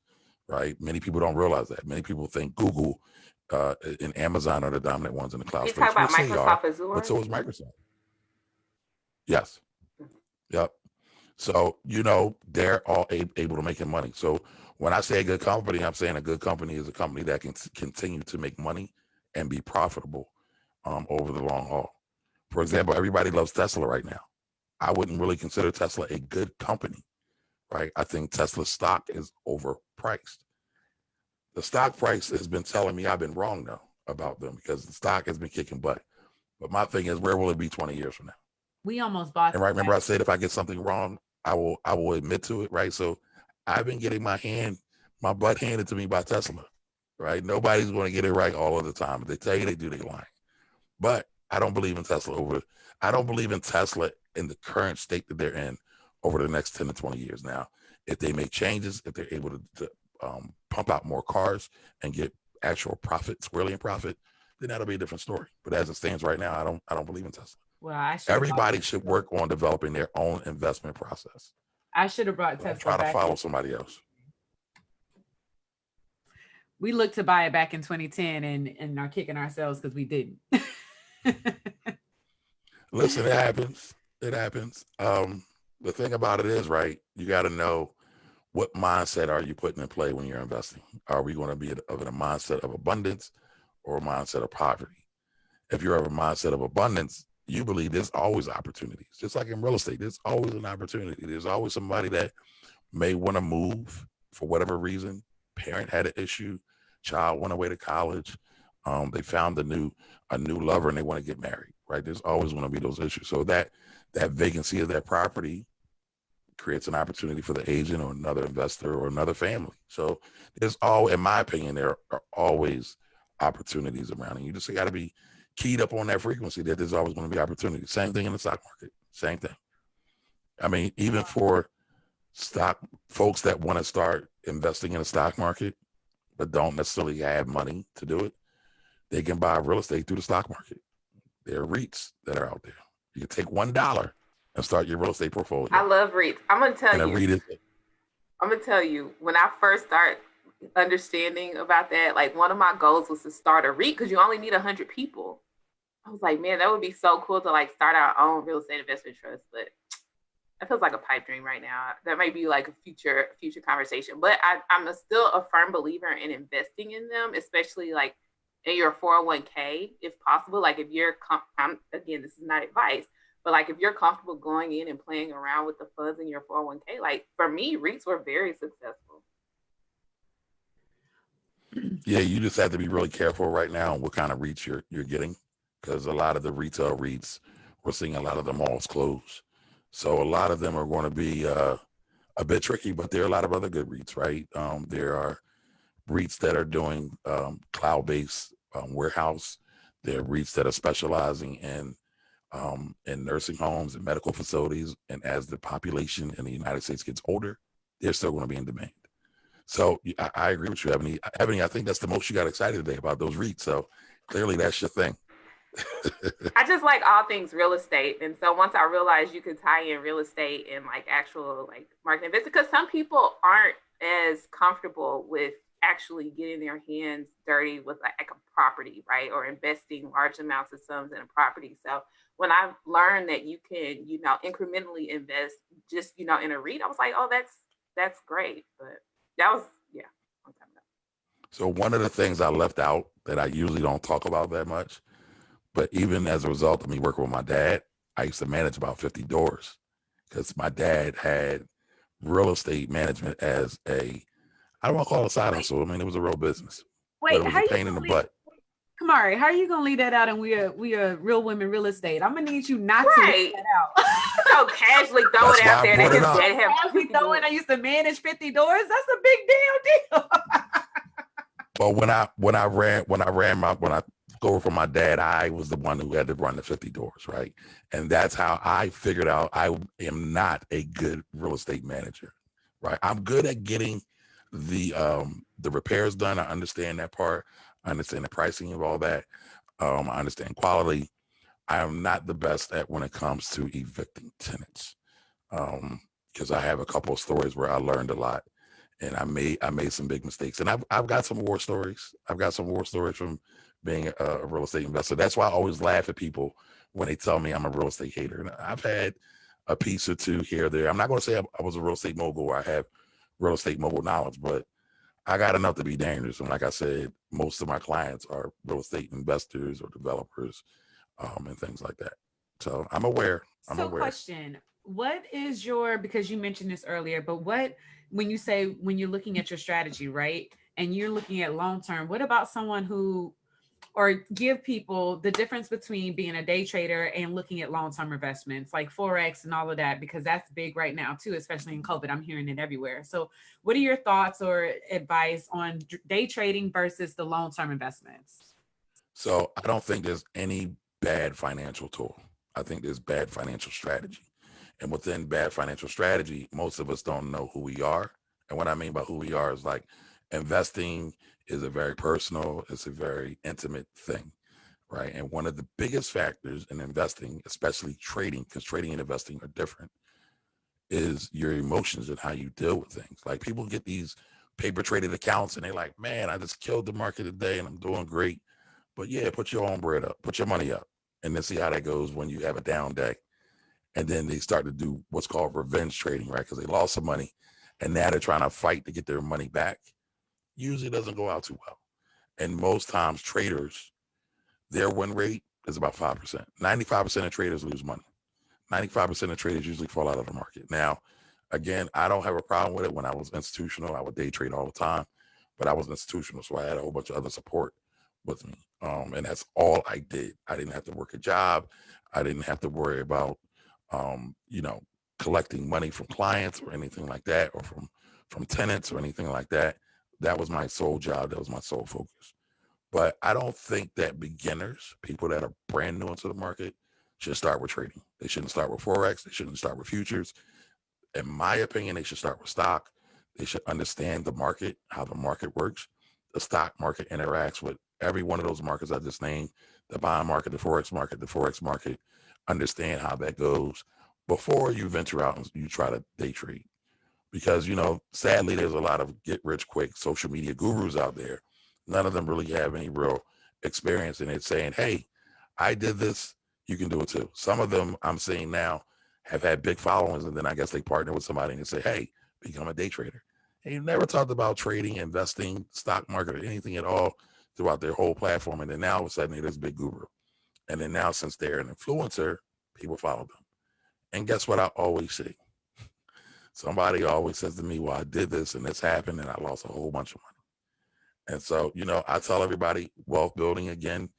right? Many people don't realize that. Many people think Google and Amazon are the dominant ones in the cloud space. You talk about Microsoft Azure? But so is Microsoft. Yes. Yep. So, they're all able to make money. So when I say a good company, I'm saying a good company is a company that can continue to make money and be profitable over the long haul. For example, everybody loves Tesla right now. I wouldn't really consider Tesla a good company, right? I think Tesla stock is overpriced. The stock price has been telling me I've been wrong, though, about them, because the stock has been kicking butt. But my thing is, where will it be 20 years from now? We almost bought. And right, remember I said if I get something wrong, I will admit to it, right? So I've been getting my butt handed to me by Tesla, right? Nobody's going to get it right all of the time. If they tell you they do, they lying. But I don't believe in Tesla I don't believe in Tesla in the current state that they're in over the next 10 to 20 years. Now, if they make changes, if they're able to pump out more cars and get actual profit, squarely in profit, then that'll be a different story. But as it stands right now, I don't believe in Tesla. Well, Everybody should work on developing their own investment process. I should have brought Don't Tesla try to back. follow somebody else. We looked to buy it back in 2010 and are kicking ourselves because we didn't. Listen, it happens. It happens. The thing about it is, right, you got to know what mindset are you putting in play when you're investing. Are we going to be of a mindset of abundance or a mindset of poverty? If you're of a mindset of abundance, you believe there's always opportunities. Just like in real estate, there's always an opportunity. There's always somebody that may want to move for whatever reason. Parent had an issue, child went away to college. They found a new lover and they want to get married, right? There's always going to be those issues. So that vacancy of that property creates an opportunity for the agent or another investor or another family. So there's in my opinion, there are always opportunities around, and you just got to be keyed up on that frequency that there's always going to be opportunity. Same thing in the stock market. Same thing. I mean, even for stock folks that want to start investing in the stock market, but don't necessarily have money to do it, they can buy real estate through the stock market. There are REITs that are out there. You can take $1 and start your real estate portfolio. I love REITs. I'm going to tell you, when I first start understanding about that, like one of my goals was to start a REIT because you only need 100 people. I was like, man, that would be so cool to like start our own real estate investment trust. But that feels like a pipe dream right now. That might be like a future conversation. But I'm still a firm believer in investing in them, especially like in your 401k, if possible. Like if you're, again, this is not advice, but like if you're comfortable going in and playing around with the funds in your 401k, like for me, REITs were very successful. Yeah, you just have to be really careful right now on what kind of REITs you're getting, because a lot of the retail REITs, we're seeing a lot of the malls close. So a lot of them are going to be a bit tricky, but there are a lot of other good REITs, right? There are REITs that are doing cloud-based warehouse. There are REITs that are specializing in nursing homes and medical facilities. And as the population in the United States gets older, they're still going to be in demand. So I agree with you, Ebony. Ebony, I think that's the most you got excited today about those REITs. So clearly that's your thing. I just like all things real estate. And so once I realized you could tie in real estate and like actual like market investing, because some people aren't as comfortable with actually getting their hands dirty with like a property, right? Or investing large amounts of sums in a property. So when I learned that you can, incrementally invest just, in a REIT, I was like, oh, that's great. But that was, yeah, long time ago. So one of the things I left out that I usually don't talk about that much, but even as a result of me working with my dad, I used to manage about 50 doors because my dad had real estate management as I don't want to call it a side hustle. I mean, it was a real business. Wait, but it was a pain in the butt. Kamari, how are you gonna leave that out? And we are real women real estate. I'm gonna need you not to leave that out. So casually throw it out there. I used to manage 50 doors. That's a big damn deal. But when I go over from my dad, I was the one who had to run the 50 doors, right? And that's how I figured out I am not a good real estate manager, right? I'm good at getting the repairs done. I understand that part. I understand the pricing of all that. I understand quality. I am not the best at when it comes to evicting tenants, because I have a couple of stories where I learned a lot, and I made some big mistakes. And I've got some war stories. I've got some war stories from being a real estate investor. That's why I always laugh at people when they tell me I'm a real estate hater. And I've had a piece or two here or there. I'm not going to say I was a real estate mogul or I have real estate mogul knowledge, but I got enough to be dangerous. And like I said, most of my clients are real estate investors or developers, and things like that. So I'm aware. Question, what is because you mentioned this earlier, but when you're looking at your strategy, right? And you're looking at long-term, what about someone or give people the difference between being a day trader and looking at long-term investments like Forex and all of that, because that's big right now too, especially in COVID. I'm hearing it everywhere. So what are your thoughts or advice on day trading versus the long-term investments? So I don't think there's any bad financial tool. I think there's bad financial strategy. And within bad financial strategy, most of us don't know who we are. And what I mean by who we are is like investing is a very personal, it's a very intimate thing, right? And one of the biggest factors in investing, especially trading, because trading and investing are different, is your emotions and how you deal with things. Like people get these paper traded accounts and they're like, man, I just killed the market today and I'm doing great. But yeah, put your own bread up, put your money up, and then see how that goes when you have a down day. And then they start to do what's called revenge trading, right? Because they lost some money and now they're trying to fight to get their money back. Usually doesn't go out too well. And most times traders, their win rate is about 5%. 95% of traders lose money. 95% of traders usually fall out of the market. Now, again, I don't have a problem with it. When I was institutional, I would day trade all the time, but I was institutional, so I had a whole bunch of other support with me. And that's all I did. I didn't have to work a job. I didn't have to worry about, you know, collecting money from clients or anything like that, or from tenants or anything like that. That was my sole job. That was my sole focus. But I don't think that beginners, people that are brand new into the market, should start with trading. They shouldn't start with Forex. They shouldn't start with futures. In my opinion, they should start with stock. They should understand the market, how the market works. The stock market interacts with every one of those markets I just named, the bond market, the Forex market, the Forex market. Understand how that goes before you venture out and you try to day trade. Because, you know, sadly, there's a lot of get rich quick social media gurus out there. None of them really have any real experience in it, saying, hey, I did this, you can do it too. Some of them I'm seeing now have had big followings, and then I guess they partner with somebody and they say, hey, become a day trader. And you've never talked about trading, investing, stock market, or anything at all throughout their whole platform. And then now all of a sudden they're this big guru. And then now, since they're an influencer, people follow them. And guess what I always say? Somebody always says to me, well, I did this and this happened and I lost a whole bunch of money. And so, you know, I tell everybody, wealth building, again,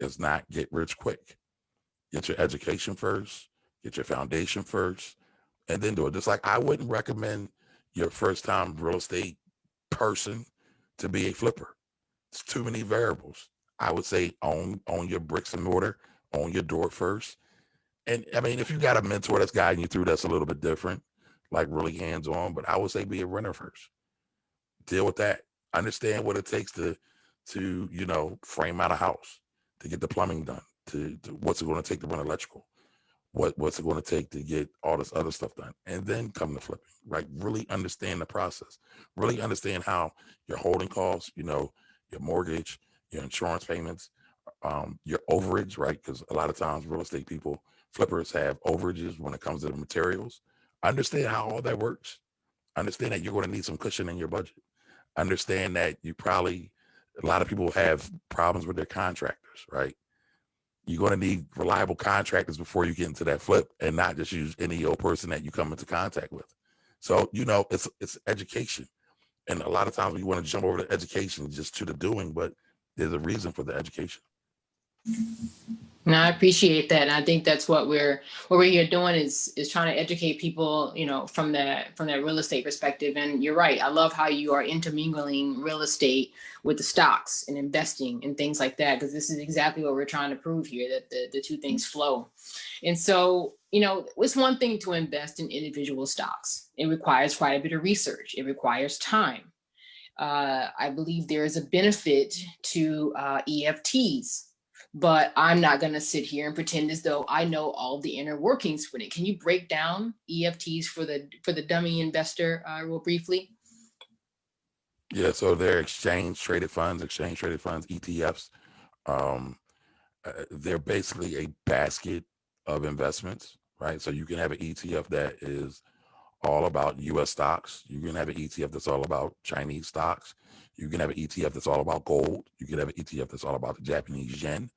is not get rich quick. Get your education first, get your foundation first, and then do it. Just like I wouldn't recommend your first time real estate person to be a flipper. It's too many variables. I would say own your bricks and mortar, own your door first. And I mean, if you got a mentor that's guiding you through, that's a little bit different, like really hands-on, but I would say be a renter first. Deal with that. Understand what it takes to, you know, frame out a house, to get the plumbing done, to what's it going to take to run electrical, what's it going to take to get all this other stuff done, and then come to flipping, right? Really understand the process. Really understand how your holding costs, you know, your mortgage, your insurance payments, your overage, right? Because a lot of times real estate people, flippers have overages when it comes to the materials. Understand how all that works. Understand that you're going to need some cushion in your budget. Understand that a lot of people have problems with their contractors, right? You're going to need reliable contractors before you get into that flip, and not just use any old person that you come into contact with. So, you know, it's education. And a lot of times we want to jump over to education just to the doing, but there's a reason for the education. No, I appreciate that. And I think that's what we're here doing is trying to educate people, you know, from that real estate perspective. And you're right. I love how you are intermingling real estate with the stocks and investing and things like that, because this is exactly what we're trying to prove here, that the two things flow. And so, you know, it's one thing to invest in individual stocks. It requires quite a bit of research. It requires time. I believe there is a benefit to EFTs, but I'm not going to sit here and pretend as though I know all the inner workings for it. Can you break down EFTs for the dummy investor real briefly? Yeah, so they're exchange traded funds, ETFs. They're basically a basket of investments, right? So you can have an ETF that is all about US stocks. You can have an ETF that's all about Chinese stocks. You can have an ETF that's all about gold. You can have an ETF that's all about the Japanese yen.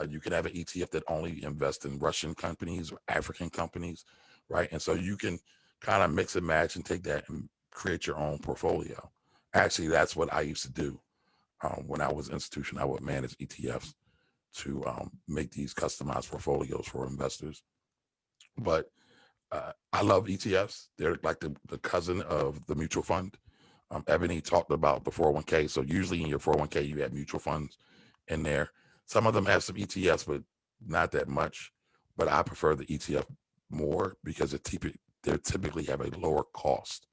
You can have an ETF that only invests in Russian companies or African companies, right? And so you can kind of mix and match and take that and create your own portfolio. Actually, that's what I used to do when I was institutional. I would manage ETFs to make these customized portfolios for investors. But I love ETFs. They're like the cousin of the mutual fund. Ebony talked about the 401k. So usually in your 401k, you have mutual funds in there. Some of them have some ETFs, but not that much. But I prefer the ETF more because they typically have a lower cost,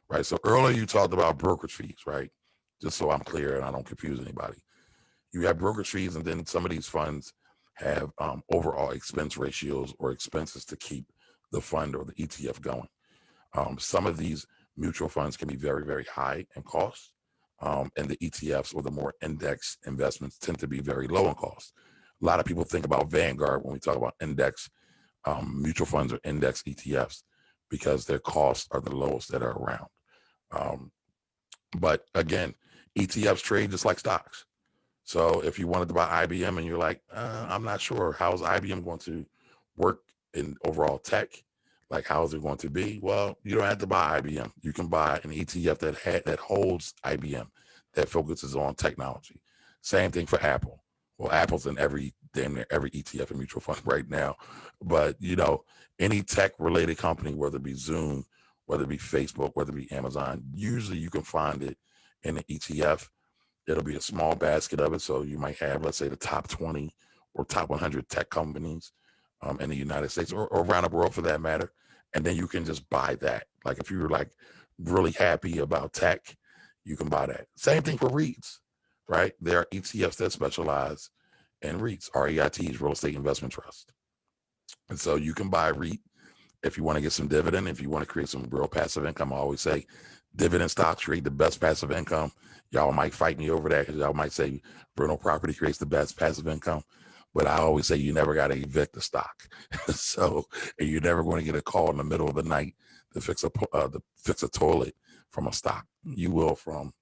right? So earlier you talked about brokerage fees, right? Just so I'm clear and I don't confuse anybody. You have brokerage fees, and then some of these funds have overall expense ratios or expenses to keep the fund or the ETF going. Some of these mutual funds can be very, very high in cost, and the ETFs or the more index investments tend to be very low in cost. A lot of people think about Vanguard when we talk about index mutual funds or index ETFs because their costs are the lowest that are around. But again, ETFs trade just like stocks. So if you wanted to buy IBM and you're like, I'm not sure, how's IBM going to work in overall tech? Like, how is it going to be? Well, you don't have to buy IBM. You can buy an ETF that holds IBM, that focuses on technology. Same thing for Apple. Well, Apple's in damn near every ETF and mutual fund right now. But, any tech related company, whether it be Zoom, whether it be Facebook, whether it be Amazon, usually you can find it in an ETF. It'll be a small basket of it. So you might have, let's say, the top 20 or top 100 tech companies in the United States or around the world for that matter. And then you can just buy that. Like if you're like really happy about tech, you can buy that. Same thing for REITs, right? There are ETFs that specialize in REITs, REITs, Real Estate Investment Trust. And so you can buy REIT if you want to get some dividend, if you want to create some real passive income. I always say dividend stocks create the best passive income. Y'all might fight me over that because y'all might say rental property creates the best passive income. But I always say you never got to evict the stock. So and you're never going to get a call in the middle of the night to fix a toilet from a stock. You will from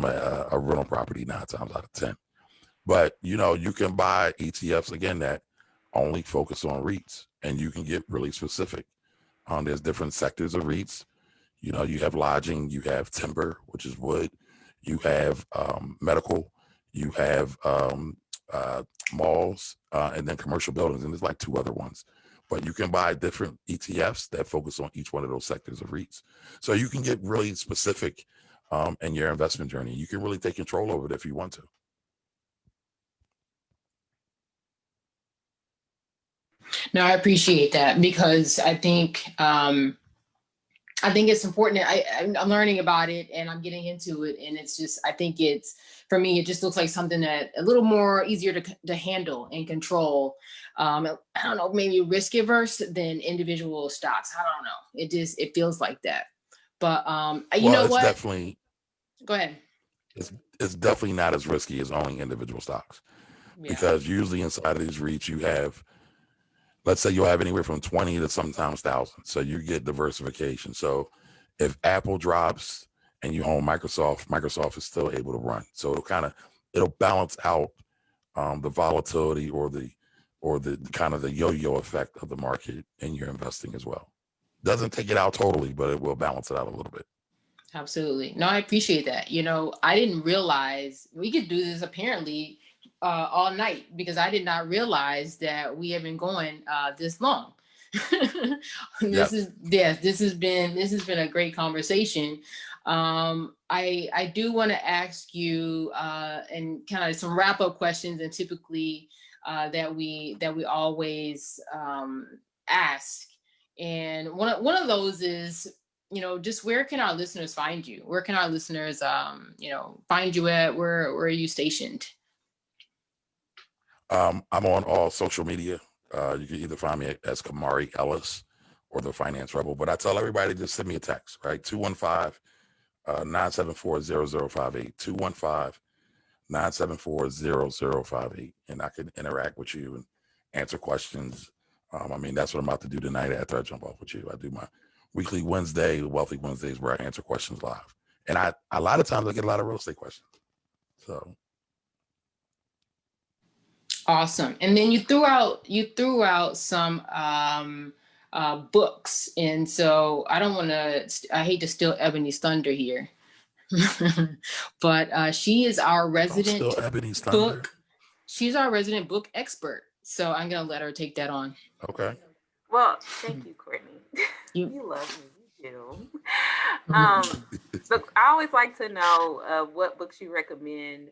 a rental property 9 times out of 10. But, you can buy ETFs, again, that only focus on REITs, and you can get really specific. There's different sectors of REITs. You have lodging, you have timber, which is wood, you have medical, you have malls, and then commercial buildings, and there's like 2 other ones. But you can buy different ETFs that focus on each one of those sectors of REITs. So you can get really specific in your investment journey. You can really take control over it if you want to. No, I appreciate that because I think it's important. I'm learning about it and I'm getting into it, and it's just, I think it's, for me, it just looks like something that a little more easier to handle and control. I don't know, maybe risk averse than individual stocks. I don't know. It feels like that. But you know It's what? definitely, Go ahead. it's definitely not as risky as owning individual stocks, Yeah. because usually inside of these REITs you have, let's say you'll have anywhere from 20 to sometimes thousands. So you get diversification. So if Apple drops and you own Microsoft is still able to run. So it'll balance out the volatility or the kind of the yo-yo effect of the market in your investing as well. Doesn't take it out totally, but it will balance it out a little bit. Absolutely. No, I appreciate that. I didn't realize we could do this apparently all night, because I did not realize that we have been going this long. This has been a great conversation. I do want to ask you and kind of some wrap up questions, and typically that we always ask. And one of those is, just where can our listeners find you? Where can our listeners, find you at? Where are you stationed? I'm on all social media. You can either find me as Camari Ellis or the Finance Rebel, but I tell everybody to just send me a text, right? 215-974-0058, 215-974-0058. And I can interact with you and answer questions. That's what I'm about to do tonight after I jump off with you. I do my weekly Wealthy Wednesdays, where I answer questions live. And a lot of times I get a lot of real estate questions. So. Awesome. And then you threw out some books. And so I hate to steal Ebony's thunder here. But she is our resident she's our resident book expert. So I'm going to let her take that on. Okay. Well, thank you, Courtney. You love me. You do. So I always like to know what books you recommend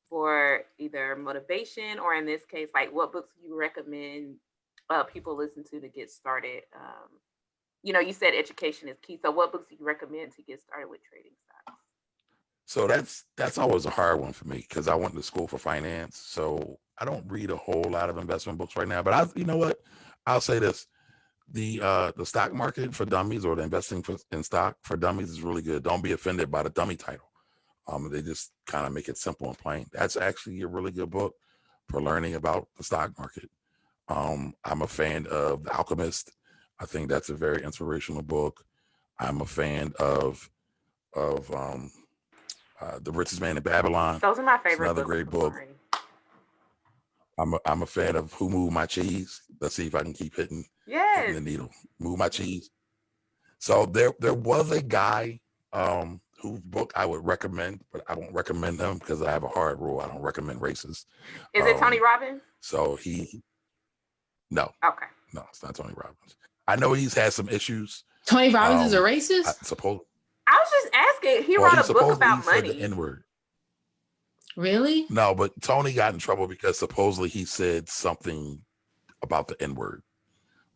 for either motivation, or in this case, like what books you recommend people listen to get started? You said education is key. So what books do you recommend to get started with trading stocks? So that's always a hard one for me because I went to school for finance. So I don't read a whole lot of investment books right now. But you know what? I'll say this. The stock market for dummies, or the investing in stock for dummies, is really good. Don't be offended by the dummy title. They just kind of make it simple and plain. That's actually a really good book for learning about the stock market. I'm a fan of The Alchemist. I think that's a very inspirational book. I'm a fan of The Richest Man in Babylon. Those are my It's favorite another books. great book. I'm a fan of Who Moved My Cheese. Let's see if I can keep hitting the needle. Move My Cheese. So there was a guy whose book I would recommend, but I won't recommend him because I have a hard rule. I don't recommend races. Is it Tony Robbins? So no. Okay. No, it's not Tony Robbins. I know he's had some issues. Tony Robbins is a racist? I was just asking. He wrote a book about money. Said the N-word. Really? No, but Tony got in trouble because supposedly he said something about the N-word.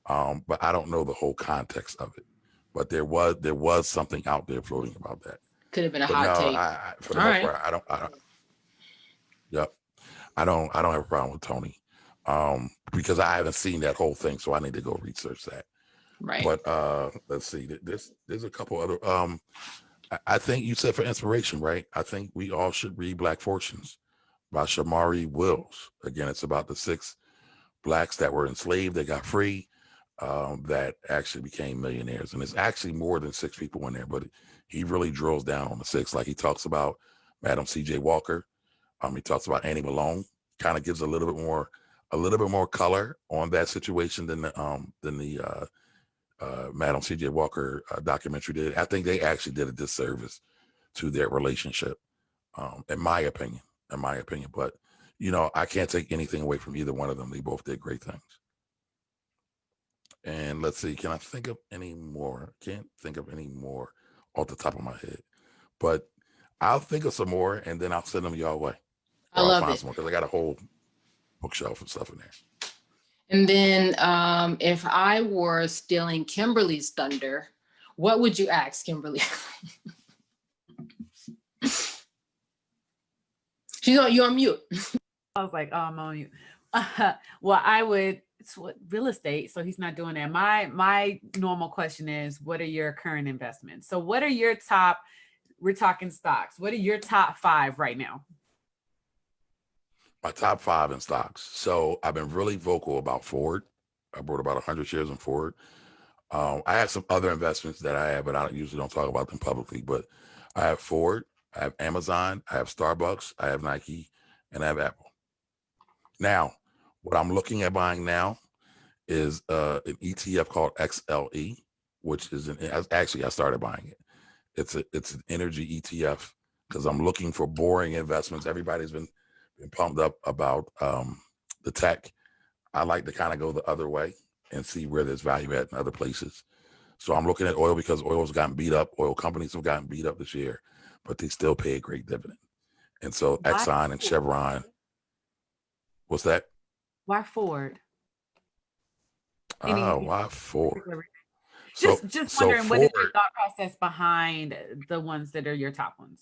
But I don't know the whole context of it. But there was something out there floating about that. Could have been a hot take. For the most part, I don't. Yep, I don't have a problem with Tony, because I haven't seen that whole thing, so I need to go research that. Right. But let's see. There's a couple other. I think you said for inspiration, right? I think we all should read Black Fortunes by Shamari Wills. Again, it's about the 6 blacks that were enslaved, that got free, that actually became millionaires. And it's actually more than 6 people in there, but he really drills down on the 6. Like he talks about Madam C.J. Walker. He talks about Annie Malone. Kind of gives a little bit more color on that situation than the Madam C.J. Walker documentary did. I think they actually did a disservice to their relationship, in my opinion. But I can't take anything away from either one of them. They both did great things. And let's see, can I think of any more? Can't think of any more off the top of my head, but I'll think of some more and then I'll send them your way. I love it because I got a whole bookshelf of stuff in there. And then if I were stealing Kimberly's thunder, what would you ask Kimberly? You're on mute. I was like, oh, I'm on mute. Well, I would. It's real estate, so he's not doing that. My normal question is, what are your current investments? So what are your top, we're talking stocks, what are your top 5 right now? My top 5 in stocks. So I've been really vocal about Ford. I bought about 100 shares in Ford. I have some other investments that I have, but I usually don't talk about them publicly. But I have Ford, I have Amazon, I have Starbucks, I have Nike, and I have Apple. Now, what I'm looking at buying now is an ETF called XLE, which is I started buying it. It's an energy ETF because I'm looking for boring investments. Everybody's been pumped up about the tech. I like to kind of go the other way and see where there's value at in other places. So I'm looking at oil because oil's gotten beat up. Oil companies have gotten beat up this year, but they still pay a great dividend. And so Exxon and Chevron. What's that? Why Ford? Why Ford? Just wondering, what is your thought process behind the ones that are your top ones?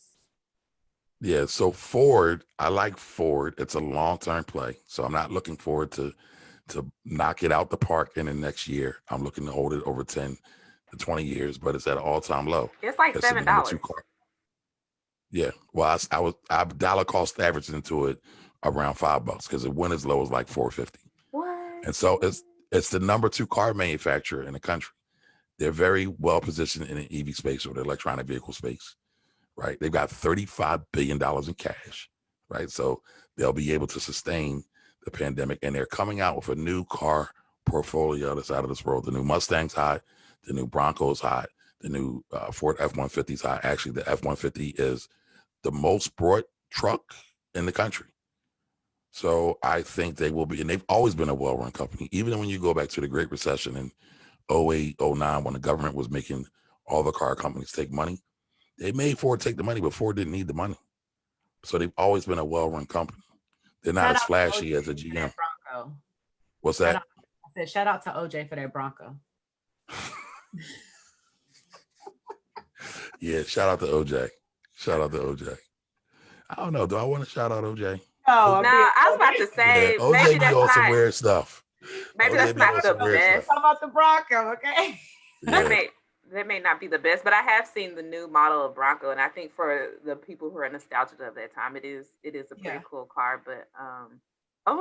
Yeah, so Ford, I like Ford. It's a long-term play. So I'm not looking forward to knock it out the park in the next year. I'm looking to hold it over 10 to 20 years, but it's at an all-time low. It's like $7. Yeah, well, I dollar cost averaged into it around $5 because it went as low as like $4.50. What? And so it's the number 2 car manufacturer in the country. They're very well positioned in the EV space or the electronic vehicle space, right? They've got $35 billion in cash, right? So they'll be able to sustain the pandemic, and they're coming out with a new car portfolio that's out of this world. The new Mustang's hot, the new Bronco's hot, the new Ford F-150's hot. Actually, the F-150 is the most bought truck in the country. So I think they will be, and they've always been a well-run company. Even when you go back to the Great Recession in 08, 09, when the government was making all the car companies take money, they made Ford take the money, but Ford didn't need the money. So they've always been a well-run company. They're not as flashy as a GM. Bronco. What's that? said, shout out to OJ for that Bronco. Yeah, shout out to OJ. Shout out to OJ. I don't know. Do I want to shout out OJ? Oh, I'm Now, being I was about to Yeah, say, OJ maybe be that's on some not, weird stuff. maybe OJ that's be not on the some weird best. stuff. talking about the Bronco, okay? That Yeah. may not be the best, but I have seen the new model of Bronco, and I think for the people who are nostalgic of that time, it is a pretty Yeah. cool car. But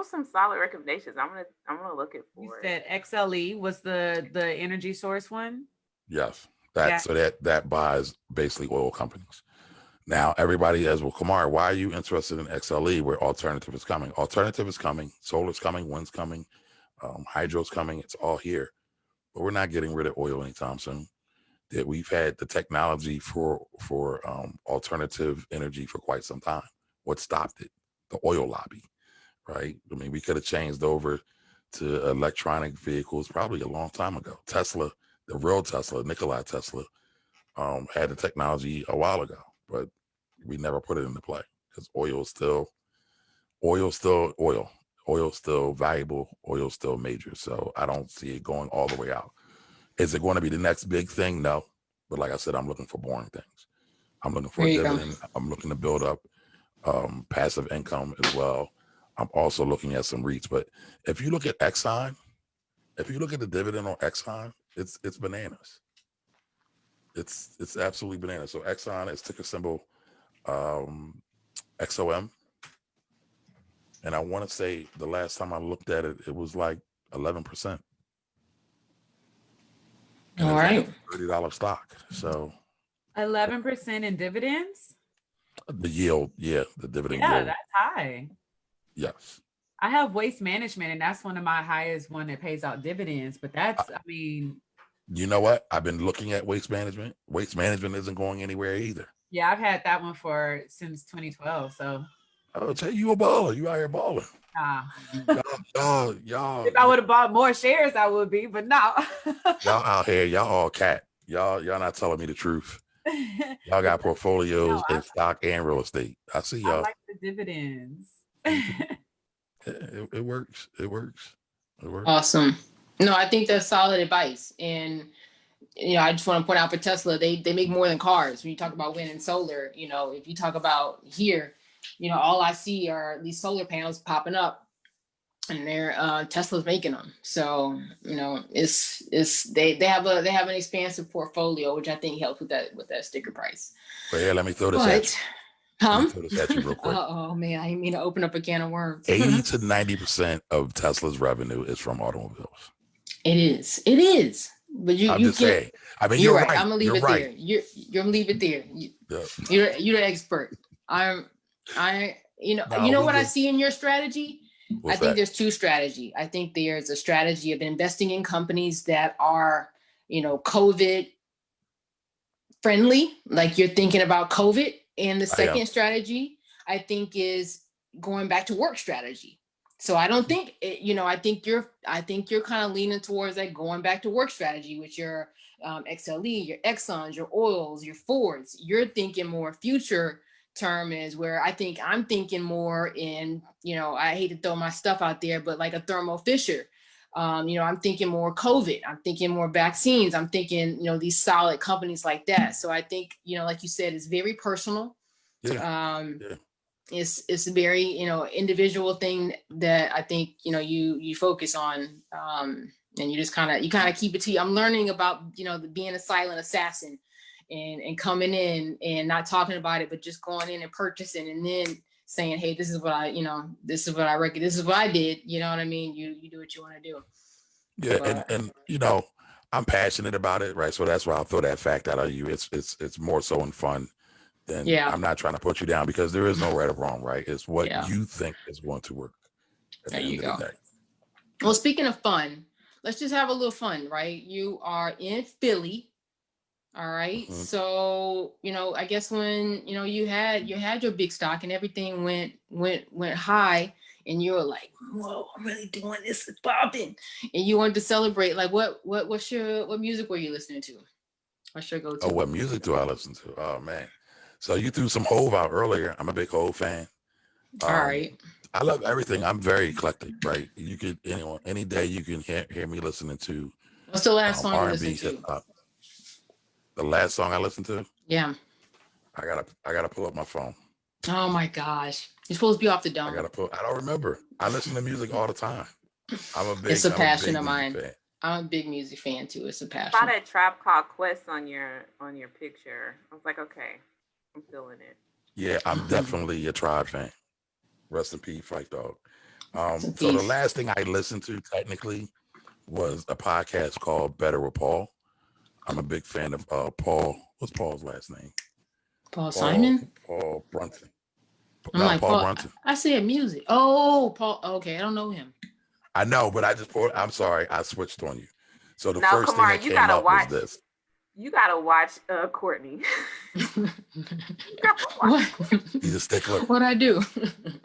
some solid recommendations. I'm gonna look it You for. said XLE was the energy source one. Yes. Yeah. So that buys basically oil companies. Now everybody says, well, Kamar, why are you interested in XLE where alternative is coming? Alternative is coming, solar's coming, wind's coming, hydro's coming, it's all here. But we're not getting rid of oil anytime soon. That we've had the technology for alternative energy for quite some time. What stopped it? The oil lobby, right? I mean, we could have changed over to electronic vehicles probably a long time ago. Tesla, the real Tesla, Nikola Tesla, had the technology a while ago, but we never put it into play because oil's still oil. Oil's still valuable. Oil's still major. So I don't see it going all the way out. Is it going to be the next big thing? No. But like I said, I'm looking for boring things. I'm looking for There a you go. dividend. I'm looking to build up passive income as well. I'm also looking at some REITs. But if you look at Exxon, if you look at the dividend on Exxon, it's bananas. It's absolutely bananas. So Exxon is ticker symbol XOM. And I want to say the last time I looked at it, it was like 11%. And All it's right. a $30 stock. So 11% in dividends. the yield, the dividend Yeah, yield, that's high. yes. I have waste management, and that's one of my highest one that pays out dividends. But that's, I mean, You know what? I've been looking at waste management. Waste management isn't going anywhere either. yeah, I've had that one since 2012. So I'll tell you, a baller. You out here balling. nah. Y'all, If I would have bought more shares, I would be, but no. y'all out here, y'all all cat. Y'all not telling me the truth. Y'all got portfolios in stock and real estate. I see I y'all. like the dividends. It works. It works. It works. Awesome. No, I think that's solid advice. And I just want to point out for Tesla, they make more than cars. When you talk about wind and solar, if you talk about here, all I see are these solar panels popping up, and they're Tesla's making them. So it's they have an expansive portfolio, which I think helps with that sticker price. But here, let me throw this at you. Let me throw this at you real quick. Oh man, I didn't mean to open up a can of worms. 80 to 90% of Tesla's revenue is from automobiles. It is. But I'm just saying. I mean, you're you're right. right. I'm gonna leave You're it right. there. You're gonna leave it there. You're the expert. You know what I see in your strategy? I think there's two strategy. I think there's a strategy of investing in companies that are, COVID friendly, like you're thinking about COVID. And the second strategy, I think, is going back to work strategy. So I don't think, I think you're kind of leaning towards that going back to work strategy with your XLE, your Exxons, your oils, your Fords. You're thinking more future term is where I think I'm thinking more in, I hate to throw my stuff out there, but like a Thermo Fisher. I'm thinking more COVID. I'm thinking more vaccines. I'm thinking, these solid companies like that. So I think, like you said, it's very personal. It's a very, individual thing that I think, you focus on. And you just kind of keep it to you. I'm learning about, being a silent assassin and coming in and not talking about it, but just going in and purchasing and then saying, hey, this is what I reckon. This is what I did. You know what I mean? You do what you want to do. Yeah. But, and I'm passionate about it. Right. So that's why I'll throw that fact out of you. It's more so in fun than I'm not trying to put you down because there is no right or wrong. Right. It's what you think is going to work. There you go. Well, speaking of fun, let's just have a little fun, right? You are in Philly. All right. Mm-hmm. So, I guess when, you had your big stock and everything went high and you were like, whoa, I'm really doing this, it's popping. And you wanted to celebrate. Like what music were you listening to? What's your go-to? Oh, what music do I listen to? Oh man. So you threw some Hove out earlier. I'm a big Hove fan. All right. I love everything. I'm very eclectic, right? You could anyone any day you can hear me listening to What's the last song you R&B, listened hip to? hop. The last song I listened to, Yeah. I gotta pull up my phone. Oh my gosh. You're supposed to be off the dome. I don't remember. I listen to music all the time. It's a I'm a passion big of music mine. fan. I'm a big music fan too. It's a Saw passion. that Tribe Called Quest on your picture. I was like, okay, I'm feeling it. Yeah, I'm definitely a Tribe fan. Rest in peace, Fight Dog. Rest in So the peace. last thing I listened to technically was a podcast called Better with Paul. I'm a big fan of Paul. What's Paul's last name? Paul Simon? Paul Brunson. I'm No, like, Paul Paul, Brunson. I said music. Oh, Paul. Okay, I don't know him. I know, but I just pulled. I'm sorry, I switched on you. So the Now, first thing that Kamar, you came gotta up was watch. this. You gotta watch Courtney. What? He's a stickler. What'd I do?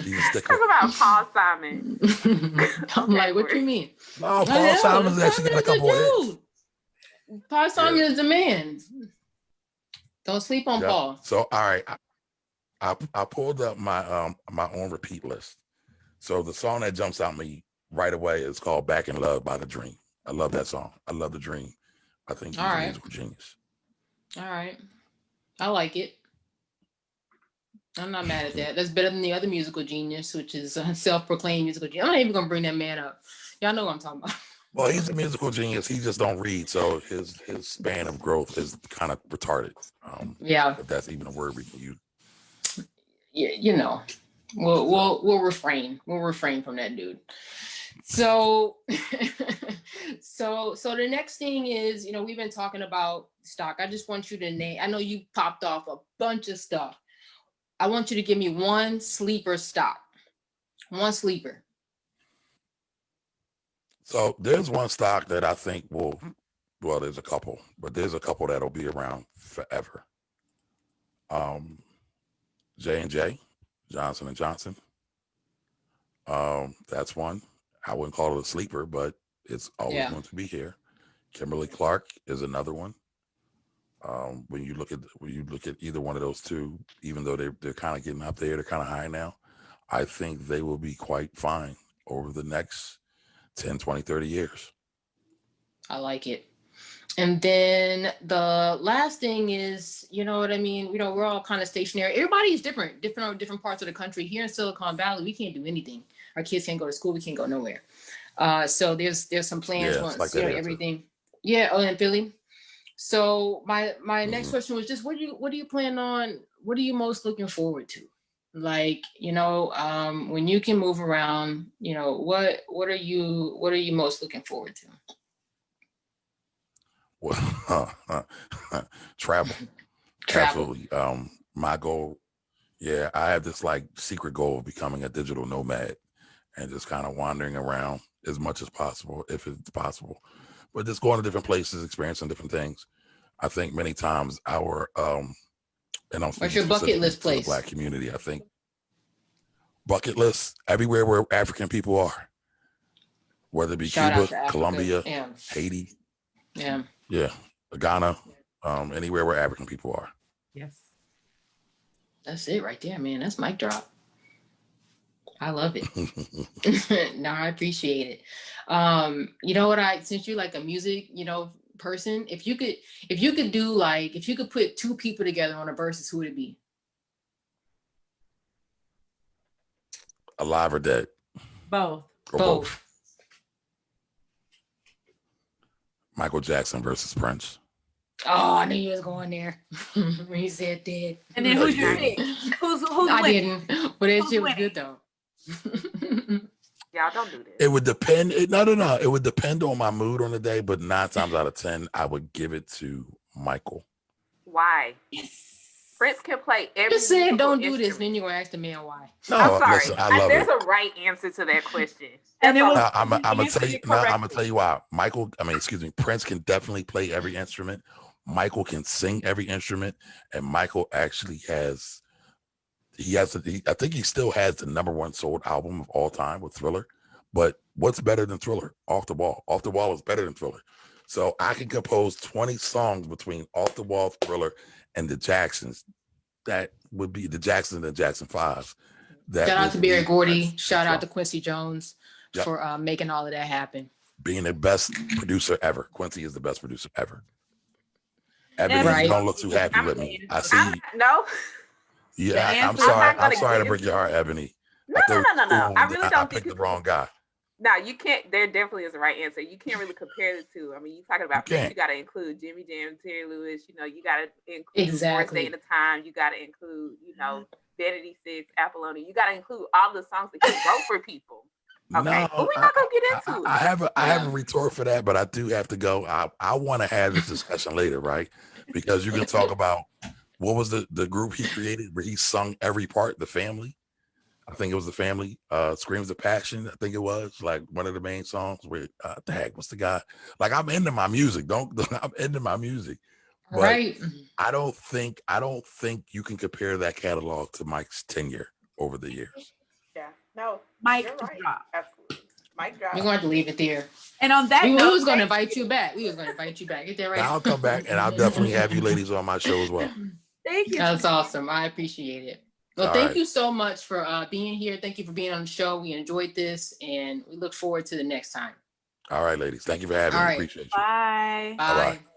He's a stickler. Talk about Paul Simon. I'm like, what you mean? No, Paul Simon's Paul actually got a couple of hits. Paul Simon is the man. Don't sleep on Paul. So all right, I pulled up my my own repeat list. So the song that jumps out me right away is called "Back in Love" by The Dream. I love that song. I love The Dream. I think he's a musical genius. All right. I like it. I'm not mad at that. That's better than the other musical genius, which is a self-proclaimed musical genius. I'm not even gonna bring that man up. Y'all know what I'm talking about. Well, he's a musical genius. He just don't read, so his span of growth is kind of retarded. Yeah. If that's even a word we can use. Yeah, you know, we'll refrain. We'll refrain from that dude. So, so the next thing is, you know, we've been talking about stock. I just want you to name. I know you popped off a bunch of stuff. I want you to give me one sleeper stock. One sleeper. So there's one stock that I think will. Well, there's a couple, but there's a couple that'll be around forever. J&J, Johnson and Johnson. That's one. I wouldn't call it a sleeper, but it's always going to be here. Kimberly Clark is another one. When you look at either one of those two, even though they're kind of getting up there, they're kind of high now, I think they will be quite fine over the next 10, 20, 30 years. I like it. And then the last thing is, you know what I mean? You know, we're all kind of stationary. Everybody's different different parts of the country. Here in Silicon Valley, we can't do anything. Our kids can't go to school. We can't go nowhere. So there's some plans once, like you know, everything. Yeah. Oh, in Philly. So my next question was just what do you plan on? What are you most looking forward to? Like, you know, when you can move around, you know, what are you most looking forward to? Well, travel. Absolutely. My goal, I have this like secret goal of becoming a digital nomad and just kind of wandering around as much as possible, if it's possible, but just going to different places, experiencing different things. I think many times and I'm what's your bucket list place? The Black community, I think bucket list everywhere where African people are, whether it be Cuba, Colombia, Haiti. Yeah, Ghana, anywhere where African people are. Yes. That's it right there, man. That's mic drop. I love it. No, I appreciate it. You know what, since you're like a music, you know, person, if you could put two people together on a versus, who would it be? Alive or dead? Both. Or both. Michael Jackson versus Prince. Oh, I knew you was going there. When he said dead. And then who's your pick? Who's I winning? didn't. But that shit was good though. Y'all don't do this. It would depend. No. It would depend on my mood on the day, but 9 times out of 10, I would give it to Michael. Why? Yes. Prince can play every. Just saying, don't do this. Then you're gonna ask the man why. No, I'm sorry. Listen, I love there's it. a right answer to that question. And it was, I'm gonna tell you. I'm gonna tell you why. Prince can definitely play every instrument. Michael can sing every instrument, and Michael actually has. I think he still has the #1 sold album of all time with Thriller. But what's better than Thriller? Off the Wall. Off the Wall is better than Thriller. So I can compose 20 songs between Off the Wall, Thriller, and the Jacksons. That would be the Jacksons and the Jackson 5s. that Shout out would to Barry be Gordy. my Shout out to song. Quincy Jones Yep. for making all of that happen. Being the best producer ever. Quincy is the best producer ever. Ebony, Right. you don't look too happy with me. I see. No, Yeah, I'm answer- sorry. I'm not I'm gonna sorry to get break your heart, Ebony. no, I thought no, it no, was no, no. cool, I and then really I don't picked think the wrong guy. No, you can't. There definitely is the right answer. You can't really compare the two. I mean, you talking about can't. you got to include Jimmy Jam, Terry Lewis. You know, you got to include Exactly. Morris Day and the Time. You got to include, you know, Vanity Six, Apollonia. You got to include all the songs that he wrote for people. Okay, No, but we're not gonna get into I it. have a Yeah. retort for that, but I do have to go. I want to have this discussion later, right? Because you can talk about what was the group he created where he sung every part, the Family. I think it was the Family, Screams of Passion. I think it was like one of the main songs where the heck, what's the guy? Like I'm into my music. I'm into my music. But Right. I don't think you can compare that catalog to Mike's tenure over the years. Yeah, no, Mike you're right. drop. Absolutely, Mike drop. We're going to have to leave it there. And on that We note, was going to invite you back. We was going to invite you back. Get that right. Now I'll come back and I'll definitely have you ladies on my show as well. thank you. That's awesome. I appreciate it. Well, All thank right. you so much for being here. Thank you for being on the show. We enjoyed this and we look forward to the next time. All right, ladies. Thank you for having All me. right. Appreciate you. Bye. Bye. Bye-bye.